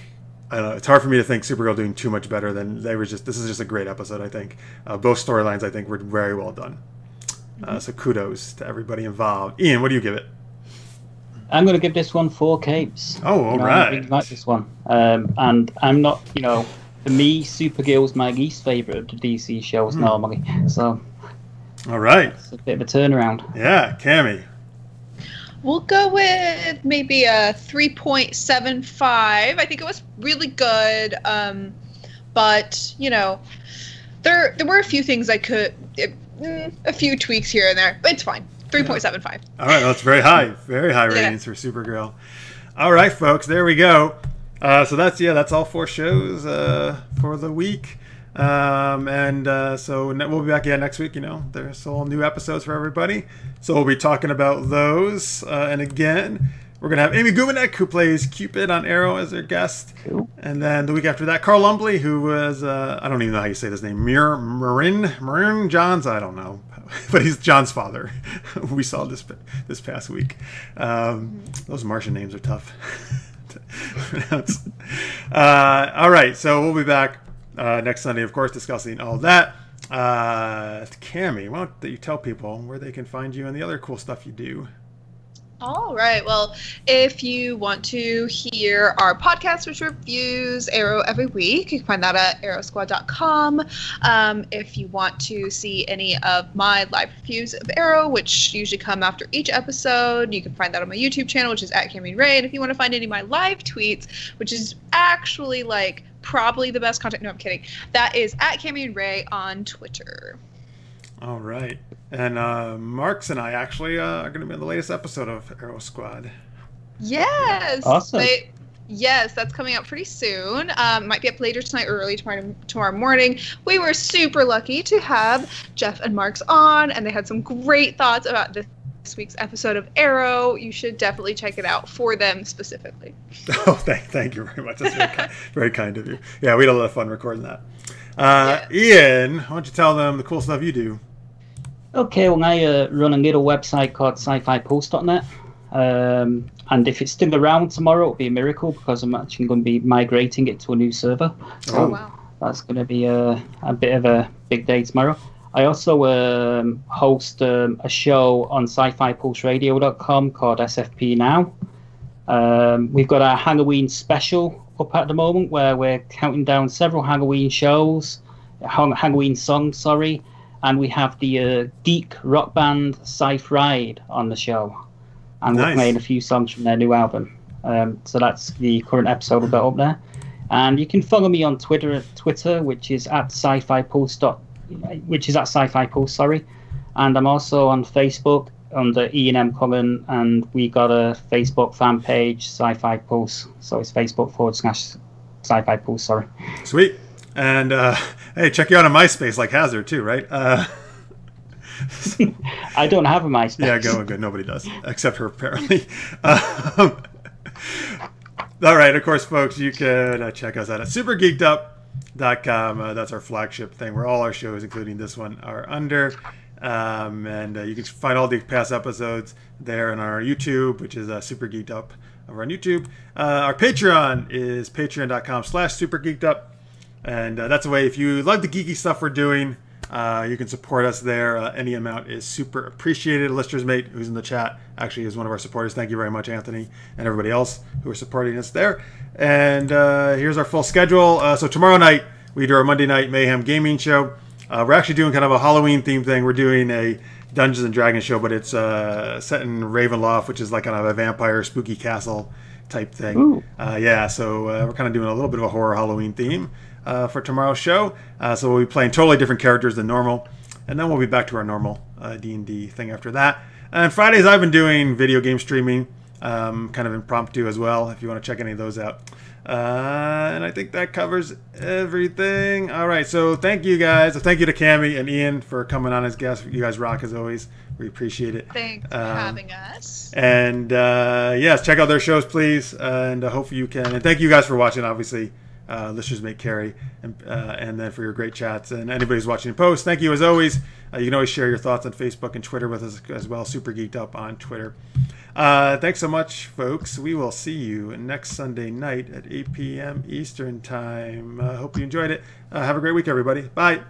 I don't know, it's hard for me to think Supergirl doing too much better than they were just. This is just a great episode, I think. Both storylines, I think, were very well done. So kudos to everybody involved. Ian, what do you give it? I'm going to give this one 4 capes. Oh, all right. I really like this one. And I'm not, for me, Supergirl's my least favourite of the DC shows normally. So, all right. It's a bit of a turnaround. Yeah, Cammie. We'll go with maybe a 3.75. I think it was really good. But, there were a few things I could, a few tweaks here and there, but it's fine. 3.75. All right, that's very high ratings for Supergirl. All right, folks, there we go. So that's all 4 shows for the week. So we'll be back next week. There's all new episodes for everybody. So we'll be talking about those. And again, we're going to have Amy Gumanek, who plays Cupid on Arrow, as their guest. Cool. And then the week after that, Carl Lumbley, who was, I don't even know how you say this name, Marin Johns, I don't know. But he's John's father. We saw this past week. Those Martian names are tough to pronounce. All right, so we'll be back next Sunday, of course, discussing all that. Cammie, why don't you tell people where they can find you and the other cool stuff you do? All right. Well, if you want to hear our podcast, which reviews Arrow every week, you can find that at arrowsquad.com. If you want to see any of my live reviews of Arrow, which usually come after each episode, you can find that on my YouTube channel, which is at Cammie Ray. And if you want to find any of my live tweets, which is actually probably the best content. No, I'm kidding. That is at Cammie Ray on Twitter. All right. And Marx and I actually are going to be in the latest episode of Arrow Squad. Yes. Awesome. Yes, that's coming out pretty soon. Might be up later tonight or early tomorrow morning. We were super lucky to have Jeff and Marx on, and they had some great thoughts about this week's episode of Arrow. You should definitely check it out for them specifically. Oh, thank you very much. That's very kind of you. Yeah, we had a lot of fun recording that. Ian, why don't you tell them the cool stuff you do? Okay, well, I run a little website called SciFiPulse.net. And if it's still around tomorrow, it'll be a miracle because I'm actually going to be migrating it to a new server. So wow. That's going to be a bit of a big day tomorrow. I also host a show on SciFiPulseRadio.com called SFP Now. We've got our Halloween special up at the moment where we're counting down several Halloween songs, and we have the geek rock band Scythe Ride on the show, and we're playing a few songs from their new album. So that's the current episode we've got up there, and you can follow me on Twitter, which is at SciFi Pulse. And I'm also on Facebook under Ian M. Cullen, and we got a Facebook fan page, SciFi Pulse. So it's Facebook/SciFi Pulse. Sorry. Sweet. And hey, check you out on MySpace like Hazard too, right? I don't have a MySpace. Yeah, good. Nobody does, except her apparently. All right, of course, folks, you can check us out at supergeekedup.com. That's our flagship thing where all our shows, including this one, are under. And you can find all the past episodes there on our YouTube, which is Super Geeked Up over on YouTube. Our Patreon is patreon.com/supergeekedup. And that's a way, if you love the geeky stuff we're doing, you can support us there. Any amount is super appreciated. Lister's Mate, who's in the chat, actually is one of our supporters. Thank you very much, Anthony, and everybody else who are supporting us there. And here's our full schedule. So tomorrow night, we do our Monday Night Mayhem gaming show. We're actually doing kind of a Halloween-themed thing. We're doing a Dungeons & Dragons show, but it's set in Ravenloft, which is like kind of a vampire spooky castle type thing. So we're kind of doing a little bit of a horror Halloween theme for tomorrow's show. So we'll be playing totally different characters than normal. And then we'll be back to our normal D&D thing after that. And Fridays, I've been doing video game streaming. kind of impromptu as well, if you want to check any of those out. And I think that covers everything. All right, so thank you guys. Thank you to Cammie and Ian for coming on as guests. You guys rock as always. We appreciate it. Thanks for having us. And yes, check out their shows, please. And hopefully you can. And thank you guys for watching, obviously. Listeners make carry. And then for your great chats. And anybody who's watching in post, thank you as always. You can always share your thoughts on Facebook and Twitter with us as well. Super Geeked Up on Twitter. Thanks so much, folks. We will see you next Sunday night at 8 p.m. Eastern Time. Hope you enjoyed it. Have a great week, everybody. Bye.